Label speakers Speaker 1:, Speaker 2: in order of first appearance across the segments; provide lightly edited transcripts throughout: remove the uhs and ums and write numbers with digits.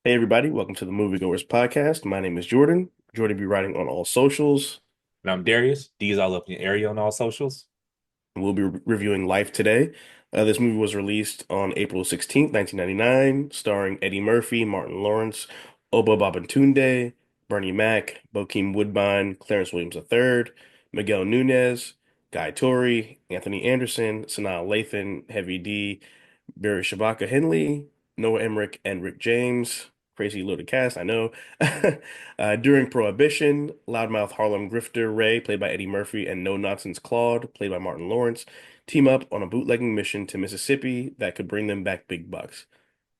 Speaker 1: Hey everybody, welcome to the Movie Goers Podcast. My name is Jordan. Jordan be writing on all socials.
Speaker 2: And I'm Darius. D's all up in your area on all socials.
Speaker 1: We'll be reviewing Life today. This movie was released on April 16th, 1999, starring Eddie Murphy, Martin Lawrence, Oba Babatunde, Bernie Mac, Bokeem Woodbine, Clarence Williams III, Miguel Nunez, Guy Torry, Anthony Anderson, Sanaa Lathan, Heavy D, Barry Shabaka Henley, Noah Emmerich, and Rick James. Crazy loaded cast, I know. During Prohibition, loudmouth Harlem grifter Ray, played by Eddie Murphy, and no nonsense Claude, played by Martin Lawrence, team up on a bootlegging mission to Mississippi that could bring them back big bucks.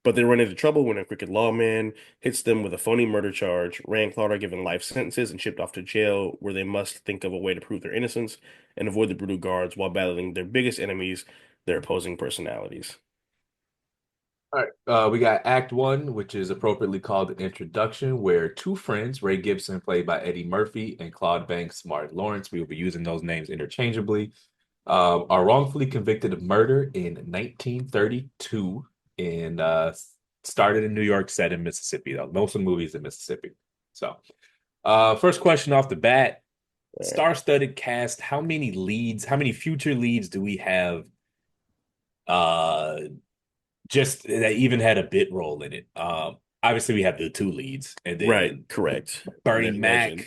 Speaker 1: But they run into trouble when a crooked lawman hits them with a phony murder charge. Ray and Claude are given life sentences and shipped off to jail, where they must think of a way to prove their innocence and avoid the brutal guards while battling their biggest enemies, their opposing personalities.
Speaker 2: All right. We got Act One, which is appropriately called the introduction, where two friends, Ray Gibson, played by Eddie Murphy, and Claude Banks, Martin Lawrence, we will be using those names interchangeably, are wrongfully convicted of murder in 1932 and started in New York, set in Mississippi, though. Most of the movies in Mississippi. So, first question off the bat, star-studded cast. How many leads, how many future leads do we have uh just that even had a bit role in it? Obviously we have the two leads, and
Speaker 1: Right,
Speaker 2: then
Speaker 1: correct. And
Speaker 2: Bernie
Speaker 1: then
Speaker 2: Mac,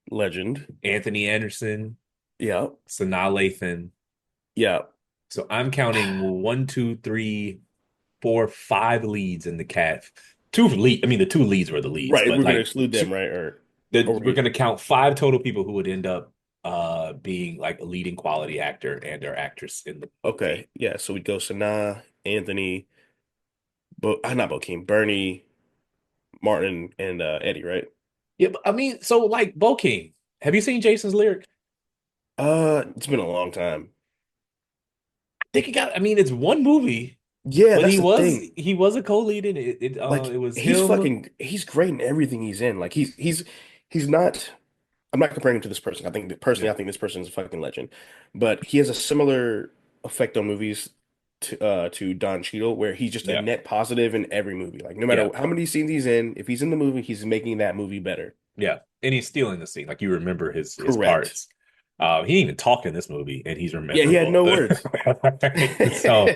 Speaker 1: Legend.
Speaker 2: Anthony Anderson,
Speaker 1: Yeah,
Speaker 2: Sanaa Lathan.
Speaker 1: yeah.
Speaker 2: So I'm counting one, two, three, four, five leads in the cast. Two lead. I mean, the two leads were the leads,
Speaker 1: Right,
Speaker 2: but
Speaker 1: we're gonna
Speaker 2: like
Speaker 1: exclude them, right?
Speaker 2: we're gonna count five total people who would end up being like a leading quality actor and or actress in the movie.
Speaker 1: okay, yeah. So we'd go Sanaa, Anthony, not Bokeem, Bernie, Martin, and Eddie, right?
Speaker 2: Yeah, but I mean, so like Bo King, have you seen Jason's lyric?
Speaker 1: It's been a long time.
Speaker 2: Think it got. I mean, it's one movie,
Speaker 1: Yeah,
Speaker 2: but
Speaker 1: that's the thing.
Speaker 2: he was a co-lead in it.
Speaker 1: Like
Speaker 2: It was
Speaker 1: he's
Speaker 2: him.
Speaker 1: fucking he's great in everything he's in. Like he's not. I'm not comparing him to this person. I think that personally,
Speaker 2: Yeah,
Speaker 1: I think this person is a fucking legend. But he has a similar effect on movies to Don Cheadle, where he's just a
Speaker 2: yeah,
Speaker 1: net positive in every movie. Like no
Speaker 2: yeah,
Speaker 1: matter how many scenes he's in, if he's in the movie, he's making that movie better.
Speaker 2: yeah. And he's stealing the scene. Like you remember his
Speaker 1: Correct.
Speaker 2: parts. He didn't even talk in this movie, and he's
Speaker 1: Yeah, he had
Speaker 2: memorable.
Speaker 1: no words.
Speaker 2: So,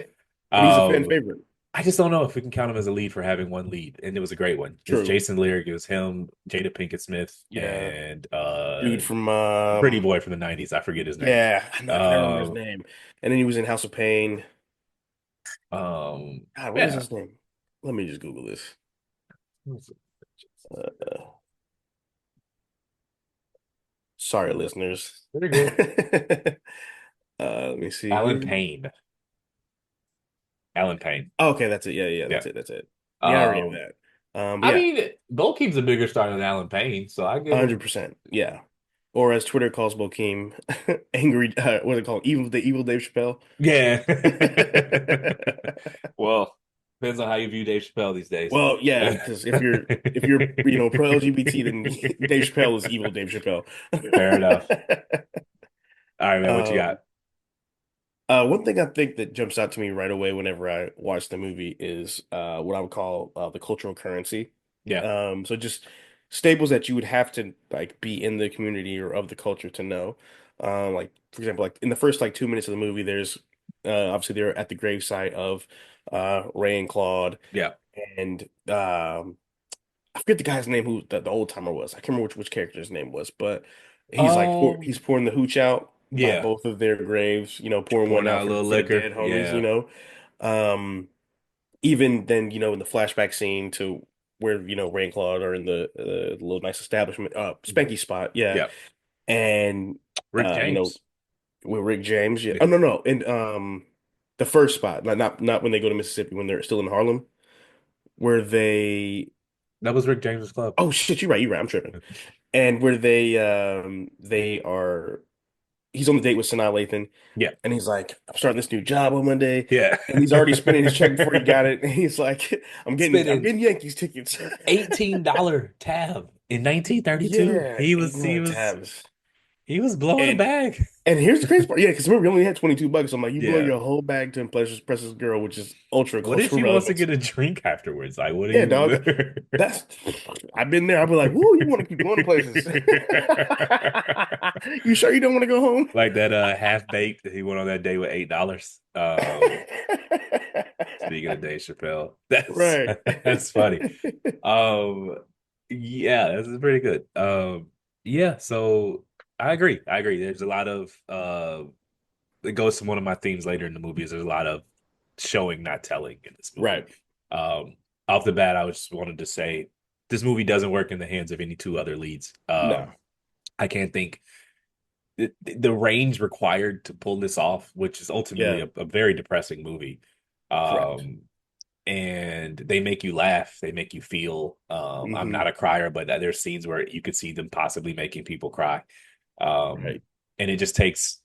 Speaker 1: And he's a fan
Speaker 2: um,
Speaker 1: favorite.
Speaker 2: I just don't know if we can count him as a lead for having one lead, and it was a great one. It's
Speaker 1: True.
Speaker 2: Jason Lyric, it was him, Jada Pinkett Smith,
Speaker 1: Yeah.
Speaker 2: and
Speaker 1: Dude from
Speaker 2: pretty boy from the '90s. I forget his name.
Speaker 1: yeah, I know I can never remember his
Speaker 2: Um,
Speaker 1: name. And then he was in House of Pain. God, what is
Speaker 2: yeah.
Speaker 1: his name? Let me just Google this. Uh, sorry, listeners.
Speaker 2: Very good.
Speaker 1: Let me see
Speaker 2: Alan
Speaker 1: here.
Speaker 2: Payne. Alan Payne.
Speaker 1: Okay, that's it. Yeah, yeah,
Speaker 2: Yeah.
Speaker 1: that's it. Yeah, I already have
Speaker 2: Um,
Speaker 1: that.
Speaker 2: I
Speaker 1: Yeah,
Speaker 2: mean, Bokeem's a bigger star than Alan Payne, so I give him.
Speaker 1: 100%. Yeah. Or as Twitter calls Bokeem, angry, what do they call it? The evil Dave Chappelle.
Speaker 2: Yeah. Well, depends on how you view Dave Chappelle these days.
Speaker 1: Well, yeah, because if you're pro LGBT, then Dave Chappelle is evil Dave Chappelle.
Speaker 2: Fair enough. All right, man. What you
Speaker 1: Um,
Speaker 2: got?
Speaker 1: one thing I think that jumps out to me right away whenever I watch the movie is what I would call the cultural currency.
Speaker 2: Yeah.
Speaker 1: So just staples that you would have to like be in the community or of the culture to know. Like for example, like in the first like 2 minutes of the movie, there's obviously they're at the gravesite of Ray and Claude,
Speaker 2: Yeah.
Speaker 1: and I forget the guy's name who the old timer was. I can't remember which character his name was, but
Speaker 2: Um.
Speaker 1: he's pouring the hooch out by
Speaker 2: Yeah.
Speaker 1: both of their graves, pouring one
Speaker 2: Pouring
Speaker 1: out
Speaker 2: out a little
Speaker 1: for the
Speaker 2: liquor.
Speaker 1: dead homies.
Speaker 2: Yeah.
Speaker 1: Um, Even then, in the flashback scene to where, Ray and Claude are in the little nice establishment, Spanky spot, yeah.
Speaker 2: Yeah.
Speaker 1: And
Speaker 2: Rick
Speaker 1: uh, you know,
Speaker 2: James.
Speaker 1: with Rick James, yeah.
Speaker 2: Yeah.
Speaker 1: Oh no, and the first spot, not when they go to Mississippi, when they're still in Harlem, where they
Speaker 2: That was Rick James's club.
Speaker 1: oh shit, you're right, I'm tripping. And where they are he's on the date with Sanaa Lathan,
Speaker 2: Yeah.
Speaker 1: and he's like, I'm starting this new job on Monday,
Speaker 2: Yeah.
Speaker 1: and he's already spending his check before he got it, and he's like, I'm
Speaker 2: Spending
Speaker 1: getting Yankees tickets.
Speaker 2: $18 tab in 1932.
Speaker 1: Yeah,
Speaker 2: He was he
Speaker 1: $18
Speaker 2: was
Speaker 1: tabs.
Speaker 2: He was blowing a
Speaker 1: And
Speaker 2: bag.
Speaker 1: and here's the crazy part. Yeah, because remember, we only had 22 bucks. So I'm like, you blow
Speaker 2: Yeah.
Speaker 1: your whole bag to impress this girl, which is ultra
Speaker 2: What if
Speaker 1: cultural
Speaker 2: she wants to
Speaker 1: relevance.
Speaker 2: get a drink afterwards? Like, what do
Speaker 1: Yeah,
Speaker 2: you?
Speaker 1: dog. That's I've been there. I'll be like, woo, you want to keep going to places. You sure you don't want to go home?
Speaker 2: Like that half baked that he went on that day with $8. Speaking of Dave Chappelle, that's
Speaker 1: Right.
Speaker 2: that's funny. Um, yeah, this is pretty good. Yeah, so I agree. I agree. There's a lot of it goes to one of my themes later in the movie is there's a lot of showing, not telling in this movie.
Speaker 1: Right.
Speaker 2: Um, Off the bat, I just wanted to say this movie doesn't work in the hands of any two other leads.
Speaker 1: No.
Speaker 2: I can't think the range required to pull this off, which is ultimately
Speaker 1: Yeah.
Speaker 2: a very depressing movie.
Speaker 1: Correct.
Speaker 2: Um, and they make you laugh, they make you feel. I'm
Speaker 1: Hmm.
Speaker 2: not a crier, but there's scenes where you could see them possibly making people cry. Um,
Speaker 1: Right.
Speaker 2: and it just takes.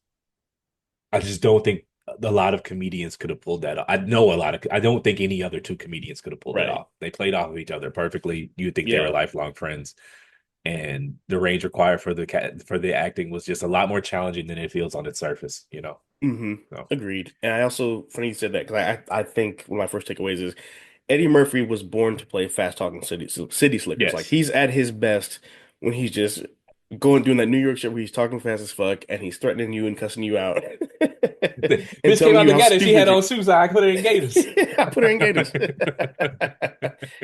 Speaker 2: I just don't think a lot of comedians could have pulled that off. I know a lot of. I don't think any other two comedians could have pulled that
Speaker 1: Right.
Speaker 2: off. They played off of each other perfectly. You'd think they were
Speaker 1: Yeah.
Speaker 2: lifelong friends, and the range required for the acting was just a lot more challenging than it feels on its surface.
Speaker 1: Hmm.
Speaker 2: So
Speaker 1: Agreed. And I also, funny you said that because I think one of my first takeaways is Eddie Murphy was born to play fast talking city slickers. Like
Speaker 2: yes,
Speaker 1: he's at his best when he's just doing that New York shit where he's talking fast as fuck and he's threatening you and cussing you out and
Speaker 2: bitch came
Speaker 1: telling
Speaker 2: out
Speaker 1: you
Speaker 2: the
Speaker 1: how
Speaker 2: gutter. She had
Speaker 1: stupid you.
Speaker 2: on shoes. I put her in gaiters.
Speaker 1: I put her in Gators.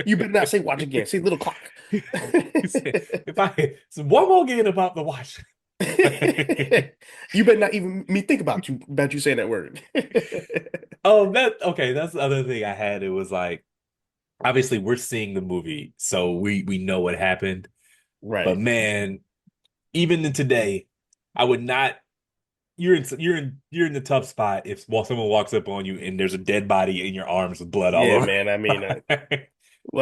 Speaker 1: You better not say watch again. Say little clock.
Speaker 2: He said, if I so one more game about the watch.
Speaker 1: You better not even me think about you saying that word.
Speaker 2: Oh, that okay. That's the other thing I had. It was like obviously we're seeing the movie, so we know what happened. But
Speaker 1: Right.
Speaker 2: man, even in today, I would not. You're in the tough spot if someone walks up on you and there's a dead body in your arms with blood all
Speaker 1: Yeah,
Speaker 2: over.
Speaker 1: man. I mean, like,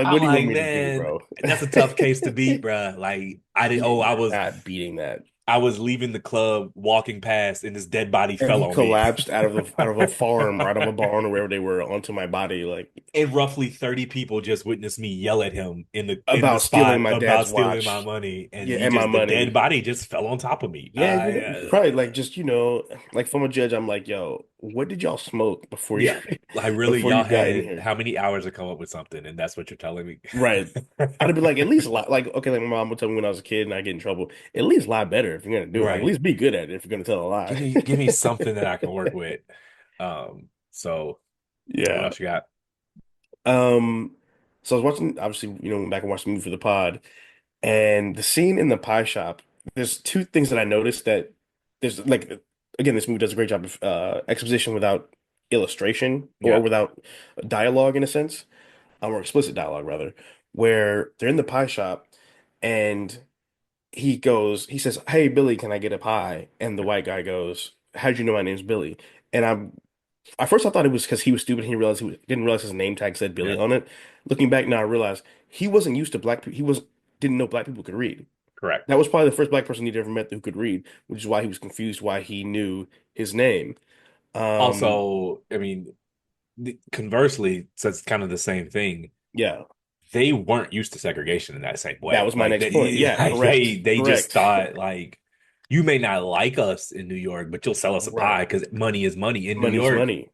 Speaker 2: I'm
Speaker 1: what do you want
Speaker 2: like,
Speaker 1: me to do,
Speaker 2: man,
Speaker 1: bro?
Speaker 2: that's a tough case to beat, bruh. Like I did.
Speaker 1: Yeah,
Speaker 2: Oh,
Speaker 1: you're not beating that.
Speaker 2: I was leaving the club, walking past, and this dead body
Speaker 1: And
Speaker 2: fell
Speaker 1: he
Speaker 2: on me.
Speaker 1: collapsed out of a farm, or out of a barn, or wherever they were, onto my body, like
Speaker 2: And roughly 30 people just witnessed me yell at him in the
Speaker 1: about stealing
Speaker 2: spot
Speaker 1: my dad's
Speaker 2: about stealing my
Speaker 1: watch.
Speaker 2: money, and
Speaker 1: Yeah, and my
Speaker 2: the dead
Speaker 1: money.
Speaker 2: body just fell on top of me.
Speaker 1: Yeah, probably like just like from a judge, I'm like, yo, what did y'all smoke before you
Speaker 2: Yeah, like really,
Speaker 1: before
Speaker 2: y'all
Speaker 1: you got in
Speaker 2: had
Speaker 1: here?
Speaker 2: how many hours to come up with something, and that's what you're telling me.
Speaker 1: Right. I'd be like, at least lie. Like, okay, like my mom would tell me when I was a kid and I get in trouble. At least lie better if you're gonna do it. Like, at
Speaker 2: Right.
Speaker 1: least be good at it if you're gonna tell a lie.
Speaker 2: Give me something that I can work with. So what
Speaker 1: Yeah.
Speaker 2: else you got?
Speaker 1: Um. So I was watching, obviously, went back and watched the movie for the pod, and the scene in the pie shop. There's two things that I noticed that there's like, again, this movie does a great job of exposition without illustration or
Speaker 2: Yeah,
Speaker 1: without dialogue in a sense, or explicit dialogue rather, where they're in the pie shop and he says, "Hey Billy, can I get a pie?" And the white guy goes, "How'd you know my name's Billy?" And at first I thought it was because he was stupid. Didn't realize his name tag said Billy
Speaker 2: yeah,
Speaker 1: on it. Looking back now, I realized he wasn't used to black people. Didn't know black people could read.
Speaker 2: correct.
Speaker 1: That was probably the first black person he'd ever met who could read, which is why he was confused why he knew his name. Um,
Speaker 2: Also, I mean, conversely, so it's kind of the same thing.
Speaker 1: yeah,
Speaker 2: They weren't used to segregation in that same
Speaker 1: that
Speaker 2: way.
Speaker 1: was my
Speaker 2: Like
Speaker 1: next point.
Speaker 2: they,
Speaker 1: Yeah,
Speaker 2: like they,
Speaker 1: correct,
Speaker 2: they just
Speaker 1: correct.
Speaker 2: thought like you may not like us in New York, but you'll sell us a
Speaker 1: Right,
Speaker 2: pie because money is money in New
Speaker 1: money's
Speaker 2: York.
Speaker 1: money.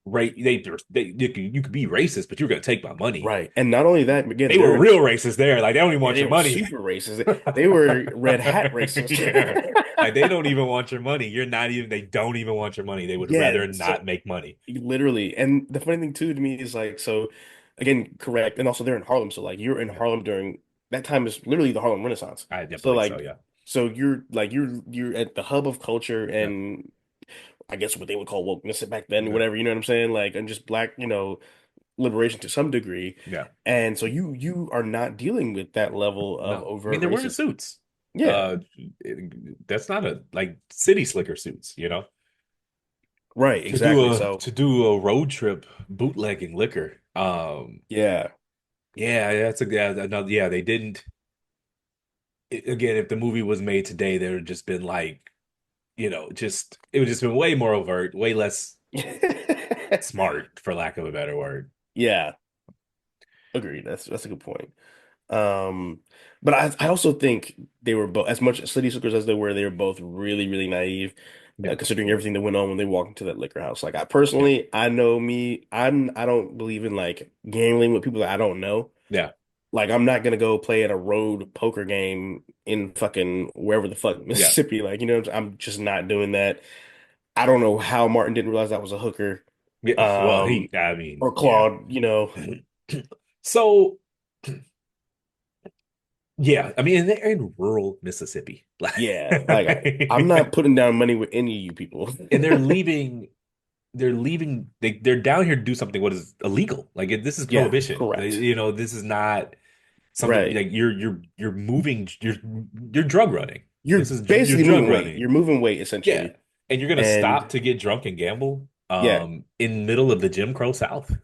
Speaker 2: Right? You could be racist, but you're gonna take my money.
Speaker 1: Right, and not only that, again,
Speaker 2: They
Speaker 1: they're
Speaker 2: were
Speaker 1: in.
Speaker 2: real racist there. Like they don't even
Speaker 1: Yeah,
Speaker 2: want
Speaker 1: they
Speaker 2: your
Speaker 1: were
Speaker 2: money.
Speaker 1: super racist. They were red hat racist.
Speaker 2: Yeah. Like they don't even want your money. You're not even. They don't even want your money. They would
Speaker 1: Yeah,
Speaker 2: rather
Speaker 1: so
Speaker 2: not make money.
Speaker 1: literally. And the funny thing too to me is like, so again, correct. And also they're in Harlem. So like you're in
Speaker 2: Yeah,
Speaker 1: Harlem during that time is literally the Harlem Renaissance.
Speaker 2: I
Speaker 1: So
Speaker 2: believe so.
Speaker 1: like
Speaker 2: Yeah,
Speaker 1: so you're at the hub of culture
Speaker 2: yeah,
Speaker 1: and I guess what they would call wokeness back then,
Speaker 2: yeah,
Speaker 1: whatever, you know what I'm saying? Like and just black, liberation to some degree.
Speaker 2: yeah.
Speaker 1: And so you are not dealing with that level of
Speaker 2: No, I mean
Speaker 1: overt
Speaker 2: they're wearing
Speaker 1: racism.
Speaker 2: suits.
Speaker 1: Yeah,
Speaker 2: Uh, that's not a like city slicker suits.
Speaker 1: right,
Speaker 2: To do
Speaker 1: exactly.
Speaker 2: a
Speaker 1: So
Speaker 2: to do a road trip bootlegging liquor.
Speaker 1: yeah.
Speaker 2: Yeah, yeah, another. Yeah, they didn't. Again, if the movie was made today, there would just been like, just it would just been way more overt, way less smart, for lack of a better word.
Speaker 1: Yeah, agreed. That's a good point. Um, but I also think they were both, as much city slickers as they were both really, really naive,
Speaker 2: Yeah,
Speaker 1: considering everything that went on when they walked into that liquor house. Like I
Speaker 2: yeah,
Speaker 1: personally, I know me, I don't believe in like gambling with people that I don't know.
Speaker 2: yeah,
Speaker 1: Like I'm not gonna go play at a road poker game in fucking wherever the fuck
Speaker 2: yeah,
Speaker 1: Mississippi. Like, I'm just not doing that. I don't know how Martin didn't realize that was a hooker.
Speaker 2: yeah. Well,
Speaker 1: Um,
Speaker 2: I mean,
Speaker 1: or
Speaker 2: yeah.
Speaker 1: Claude.
Speaker 2: So, yeah, I mean, and they're in rural Mississippi,
Speaker 1: Yeah, like I'm not
Speaker 2: like,
Speaker 1: putting down money with any of you people.
Speaker 2: and they're leaving. They're leaving. They're down here to do something what is illegal. Like this is
Speaker 1: Yeah,
Speaker 2: prohibition.
Speaker 1: correct.
Speaker 2: This is not something
Speaker 1: Right.
Speaker 2: like you're moving. You're drug running.
Speaker 1: You're
Speaker 2: You're
Speaker 1: basically
Speaker 2: drug
Speaker 1: moving weight.
Speaker 2: running.
Speaker 1: You're moving weight
Speaker 2: Yeah,
Speaker 1: essentially.
Speaker 2: and you're gonna stop
Speaker 1: And
Speaker 2: to get drunk and gamble
Speaker 1: yeah,
Speaker 2: in middle of the Jim Crow South.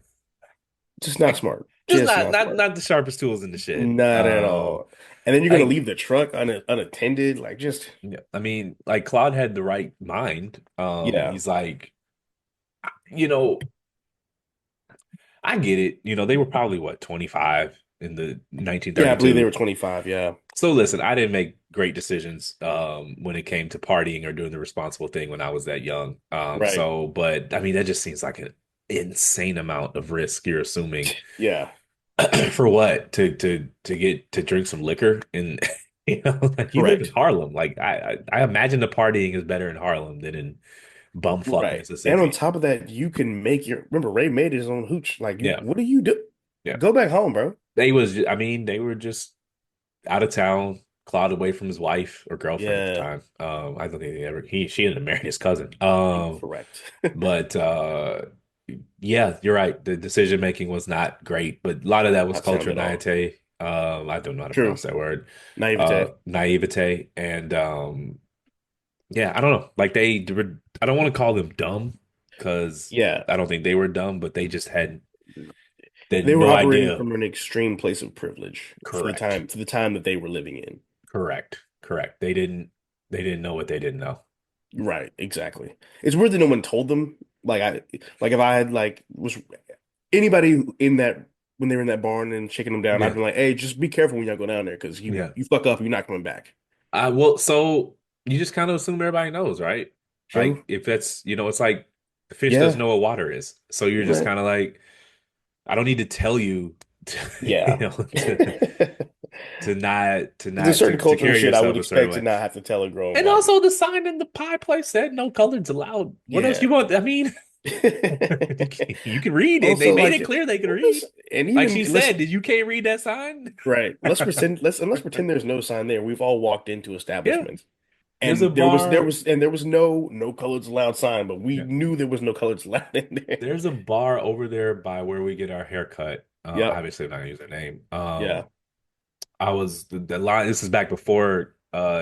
Speaker 1: just not smart.
Speaker 2: Just
Speaker 1: Just
Speaker 2: not
Speaker 1: not
Speaker 2: not
Speaker 1: smart.
Speaker 2: not the sharpest tools in the shed.
Speaker 1: Not at all. And then you're gonna
Speaker 2: Like
Speaker 1: leave the truck unattended. Like just
Speaker 2: yeah, I mean, like Claude had the right mind.
Speaker 1: yeah.
Speaker 2: He's like, you know, I get it. They were probably what 25 in the
Speaker 1: Yeah, I believe they
Speaker 2: 1932.
Speaker 1: were 25. Yeah.
Speaker 2: So listen, I didn't make great decisions when it came to partying or doing the responsible thing when I was that young.
Speaker 1: Right.
Speaker 2: But I mean, that just seems like an insane amount of risk you're assuming
Speaker 1: Yeah.
Speaker 2: for what? To get to drink some liquor and like you live in
Speaker 1: Correct.
Speaker 2: Harlem. Like I imagine the partying is better in Harlem than in bumfuck
Speaker 1: Right. And on
Speaker 2: Mississippi.
Speaker 1: top of that, you can make remember Ray made his own hooch. Like
Speaker 2: Yeah,
Speaker 1: what do you do?
Speaker 2: yeah.
Speaker 1: Go back home, bro.
Speaker 2: I mean, they were just out of town, clawed away from his wife or girlfriend at the
Speaker 1: Yeah.
Speaker 2: time. I don't think she ended up marrying his cousin.
Speaker 1: Correct.
Speaker 2: But yeah, you're right. The decision making was not great, but a lot of that was
Speaker 1: Not sound
Speaker 2: culture
Speaker 1: at all.
Speaker 2: naivete. I don't know how to pronounce
Speaker 1: True.
Speaker 2: that word.
Speaker 1: Naivete.
Speaker 2: Naivete. And yeah, I don't know. Like I don't want to call them dumb because
Speaker 1: Yeah.
Speaker 2: I don't think they were dumb, but they had
Speaker 1: They were
Speaker 2: no
Speaker 1: operating
Speaker 2: idea.
Speaker 1: from an extreme place of privilege
Speaker 2: Correct.
Speaker 1: for the time that they were living in.
Speaker 2: Correct. Correct. They didn't know what they didn't know.
Speaker 1: Right, exactly. It's weird that no one told them. Like if I had was anybody in that when they were in that barn and shaking them down, I'd
Speaker 2: Yeah.
Speaker 1: been like, hey, just be careful when y'all go down there because
Speaker 2: Yeah.
Speaker 1: you fuck up, you're not coming back.
Speaker 2: Well, so you just kind of assume everybody knows, right? Like
Speaker 1: True.
Speaker 2: if that's, it's like the fish doesn't
Speaker 1: Yeah.
Speaker 2: know what water is. So you're just
Speaker 1: Right.
Speaker 2: kind of like, I don't need to tell you
Speaker 1: Yeah. There's certain
Speaker 2: to
Speaker 1: cultural
Speaker 2: carry
Speaker 1: shit I would
Speaker 2: yourself a certain
Speaker 1: expect to
Speaker 2: way.
Speaker 1: not have to tell a grown
Speaker 2: And
Speaker 1: body.
Speaker 2: also the sign in the pie place said no colors allowed. What else
Speaker 1: Yeah.
Speaker 2: you want? I mean, you can read it. They
Speaker 1: Also,
Speaker 2: made
Speaker 1: like,
Speaker 2: it clear they could read.
Speaker 1: and
Speaker 2: Like
Speaker 1: even
Speaker 2: she
Speaker 1: let's
Speaker 2: said, did you can't read that sign?
Speaker 1: right. Let's pretend there's no sign there. We've all walked into
Speaker 2: Yeah.
Speaker 1: establishments.
Speaker 2: There's a
Speaker 1: And
Speaker 2: bar.
Speaker 1: there was no colors allowed sign, but we
Speaker 2: Yeah.
Speaker 1: knew there was no colors allowed in there.
Speaker 2: There's a bar over there by where we get our hair cut.
Speaker 1: Yep.
Speaker 2: Obviously, I'm not gonna use their name.
Speaker 1: Yeah.
Speaker 2: I was the line. This is back before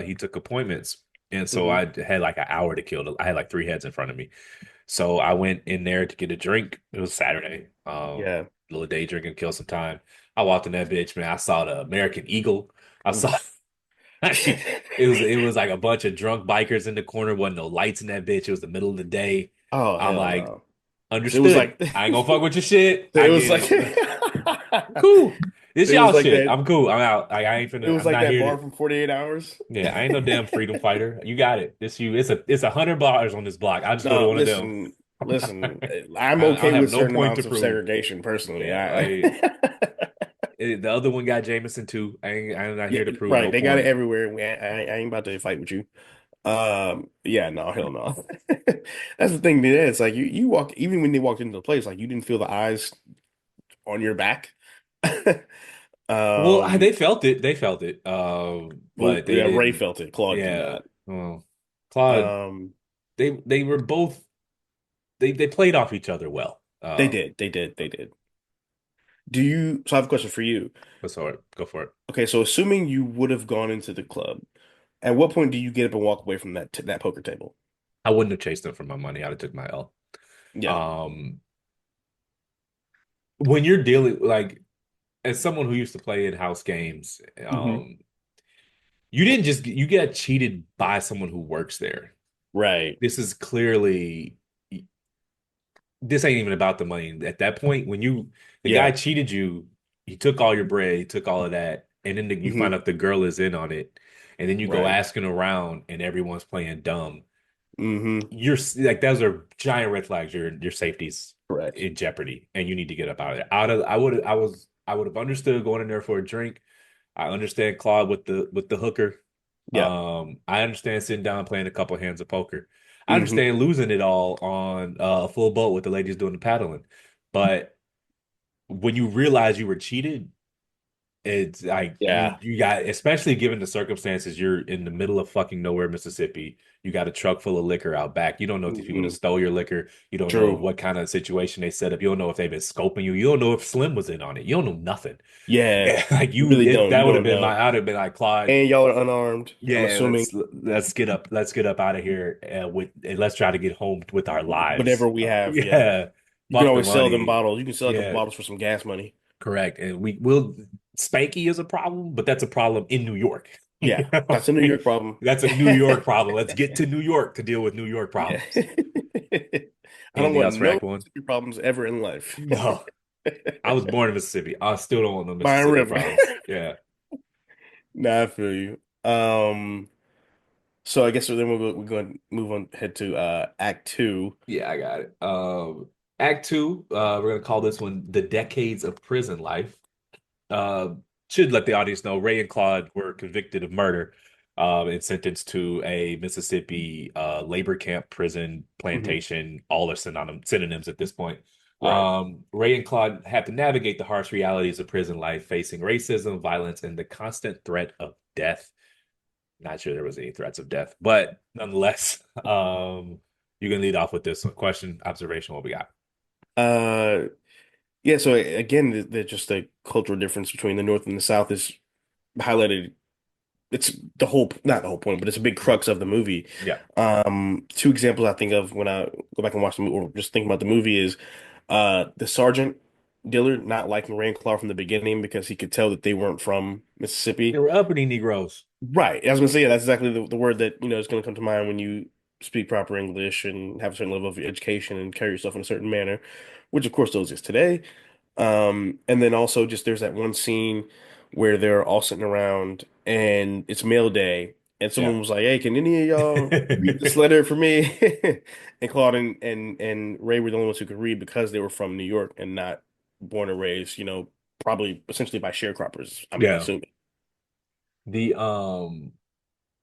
Speaker 2: he took appointments, and so
Speaker 1: Hmm.
Speaker 2: I had like an hour to kill. I had like three heads in front of me, so I went in there to get a drink. It was Saturday.
Speaker 1: Yeah.
Speaker 2: Little day drinking, kill some time. I walked in that bitch, man. I saw the American Eagle. I saw.
Speaker 1: Oof.
Speaker 2: It was like a bunch of drunk bikers in the corner. Wasn't no lights in that bitch. It was the middle of the day.
Speaker 1: Oh
Speaker 2: I'm
Speaker 1: hell
Speaker 2: like,
Speaker 1: no. So it was
Speaker 2: understood.
Speaker 1: like
Speaker 2: I ain't gonna fuck with your shit.
Speaker 1: so
Speaker 2: I
Speaker 1: it was
Speaker 2: get
Speaker 1: like
Speaker 2: it. Cool. This
Speaker 1: it was
Speaker 2: y'all
Speaker 1: like
Speaker 2: shit.
Speaker 1: that
Speaker 2: I'm cool. I'm out. Like I ain't
Speaker 1: it
Speaker 2: finna.
Speaker 1: was
Speaker 2: I'm
Speaker 1: like
Speaker 2: not
Speaker 1: that
Speaker 2: here
Speaker 1: bar
Speaker 2: to.
Speaker 1: from 48 hours.
Speaker 2: Yeah, I ain't no damn freedom fighter. You got it. This you. It's $100 on this block. I'll just go to
Speaker 1: No,
Speaker 2: one of them.
Speaker 1: listen. I'm
Speaker 2: I
Speaker 1: okay
Speaker 2: have
Speaker 1: with
Speaker 2: no
Speaker 1: certain
Speaker 2: point to
Speaker 1: amounts of
Speaker 2: prove.
Speaker 1: segregation personally.
Speaker 2: Yeah,
Speaker 1: I
Speaker 2: like the other one got Jameson too. I'm not
Speaker 1: yeah,
Speaker 2: here to prove
Speaker 1: right.
Speaker 2: no
Speaker 1: They got it
Speaker 2: point.
Speaker 1: everywhere. I ain't about to fight with you. Yeah, no, hell no. That's the thing, man. It's like you walk even when they walked into the place, like you didn't feel the eyes on your back.
Speaker 2: Well,
Speaker 1: Um,
Speaker 2: they felt it. They felt it.
Speaker 1: well,
Speaker 2: But they
Speaker 1: yeah, Ray
Speaker 2: didn't.
Speaker 1: felt it. Claude did
Speaker 2: Yeah.
Speaker 1: not.
Speaker 2: Well, Claude.
Speaker 1: Um,
Speaker 2: They were both. They played off each other well.
Speaker 1: they did, they did. So I have a question for you.
Speaker 2: Let's go for it.
Speaker 1: Okay, so assuming you would have gone into the club, at what point do you get up and walk away from that poker table?
Speaker 2: I wouldn't have chased them for my money. I'd have took my L.
Speaker 1: Yeah.
Speaker 2: Um, when you're dealing like as someone who used to play in house games,
Speaker 1: Hmm.
Speaker 2: you didn't just you get cheated by someone who works there.
Speaker 1: Right.
Speaker 2: This is clearly this ain't even about the money. At that point, when the guy
Speaker 1: Yeah.
Speaker 2: cheated you, he took all your bread, he took all of that. and then you find
Speaker 1: Hmm.
Speaker 2: out the girl is in on it, and then you go
Speaker 1: Right.
Speaker 2: asking around, and everyone's playing dumb.
Speaker 1: Hmm.
Speaker 2: You're like those are giant red flags. Your safety's
Speaker 1: Correct.
Speaker 2: in jeopardy, and you need to get up out of there. I would have understood going in there for a drink. I understand Claude with the hooker.
Speaker 1: Yeah.
Speaker 2: I understand sitting down and playing a couple hands of poker. I
Speaker 1: Hmm.
Speaker 2: understand losing it all on a full boat with the ladies doing the paddling. But when you realize you were cheated, it's like
Speaker 1: Yeah.
Speaker 2: you got, especially given the circumstances, you're in the middle of fucking nowhere, Mississippi. You got a truck full of liquor out back. You don't know if these people
Speaker 1: Hmm.
Speaker 2: have stole your liquor. You don't know
Speaker 1: True.
Speaker 2: what kind of situation they set up. You don't know if they've been scoping you. You don't know if Slim was in on it. You don't know nothing.
Speaker 1: Yeah.
Speaker 2: Like
Speaker 1: You really don't.
Speaker 2: that
Speaker 1: You
Speaker 2: would have
Speaker 1: don't
Speaker 2: been
Speaker 1: know.
Speaker 2: I'd have been like, Claude,
Speaker 1: And y'all are unarmed, I'm
Speaker 2: yeah,
Speaker 1: assuming.
Speaker 2: let's get up out of here with and let's try to get home with our lives.
Speaker 1: Whatever we have, yeah.
Speaker 2: Yeah,
Speaker 1: You can
Speaker 2: fuck the
Speaker 1: always sell them
Speaker 2: money.
Speaker 1: bottles. You can sell a couple
Speaker 2: Yeah,
Speaker 1: bottles for some gas money.
Speaker 2: correct. And we will Spanky is a problem, but that's a problem in New York. You
Speaker 1: Yeah.
Speaker 2: know?
Speaker 1: That's a New York problem.
Speaker 2: That's a New York problem. Let's get to New York to deal with New York
Speaker 1: Yeah.
Speaker 2: problems.
Speaker 1: I don't
Speaker 2: Anything
Speaker 1: want
Speaker 2: else for
Speaker 1: no
Speaker 2: Act One?
Speaker 1: problems ever in life.
Speaker 2: No. I was born in Mississippi. I still don't want no
Speaker 1: Fine
Speaker 2: Mississippi
Speaker 1: River.
Speaker 2: problems. Yeah.
Speaker 1: Nah, I feel you. So I guess then we're going to move on head to Act Two.
Speaker 2: Yeah, I got it. Act two, we're gonna call this one The Decades of Prison Life. Uh, should let the audience know Ray and Claude were convicted of murder and sentenced to a Mississippi labor camp, prison,
Speaker 1: Mhm.
Speaker 2: plantation, all are synonyms at this point.
Speaker 1: Right.
Speaker 2: Ray and Claude have to navigate the harsh realities of prison life, facing racism, violence, and the constant threat of death. Not sure there was any threats of death, but nonetheless, you can lead off with this question, observation, what we got.
Speaker 1: Uh yeah, so again, just the cultural difference between the North and the South is highlighted. It's the whole, not the whole point, but it's a big crux of the movie.
Speaker 2: Yeah,
Speaker 1: Two examples I think of when I go back and watch the movie, or just think about the movie, is the sergeant Dillard not liking Ray and Clark from the beginning because he could tell that they weren't from
Speaker 2: they
Speaker 1: Mississippi.
Speaker 2: were uppity Negroes.
Speaker 1: Right. I was gonna say, yeah, that's exactly the word that, is gonna come to mind when you speak proper English and have a certain level of education and carry yourself in a certain manner, which of course still exists today. And then also just there's that one scene where they're all sitting around and it's mail day and
Speaker 2: Yeah.
Speaker 1: someone was like, "Hey, can any of y'all read this letter for me?" And Claude and Ray were the only ones who could read because they were from New York and not born and raised, probably essentially by sharecroppers, I'm
Speaker 2: Yeah.
Speaker 1: assuming.
Speaker 2: The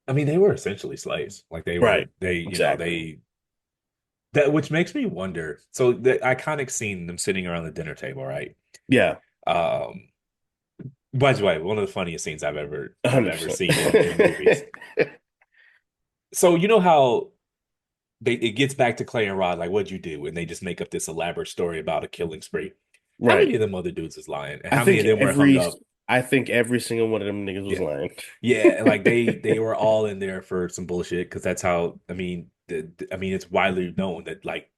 Speaker 2: I mean they were essentially slaves. Like
Speaker 1: Right. Exactly.
Speaker 2: they that which makes me wonder. So the iconic scene them sitting around the dinner table, right?
Speaker 1: Yeah,
Speaker 2: Um by the way, one of the funniest scenes I've ever
Speaker 1: 100%.
Speaker 2: seen in movies. So you know how it gets back to Clay and Rod, like what'd you do? And they just make up this elaborate story about a killing spree. How
Speaker 1: Right.
Speaker 2: many of them other dudes is lying? And
Speaker 1: I
Speaker 2: how many
Speaker 1: think
Speaker 2: of them were hung
Speaker 1: every
Speaker 2: up?
Speaker 1: I think every single one of them niggas was
Speaker 2: Yeah.
Speaker 1: lying.
Speaker 2: Yeah, and like they were all in there for some bullshit because that's how I mean I mean it's widely known that like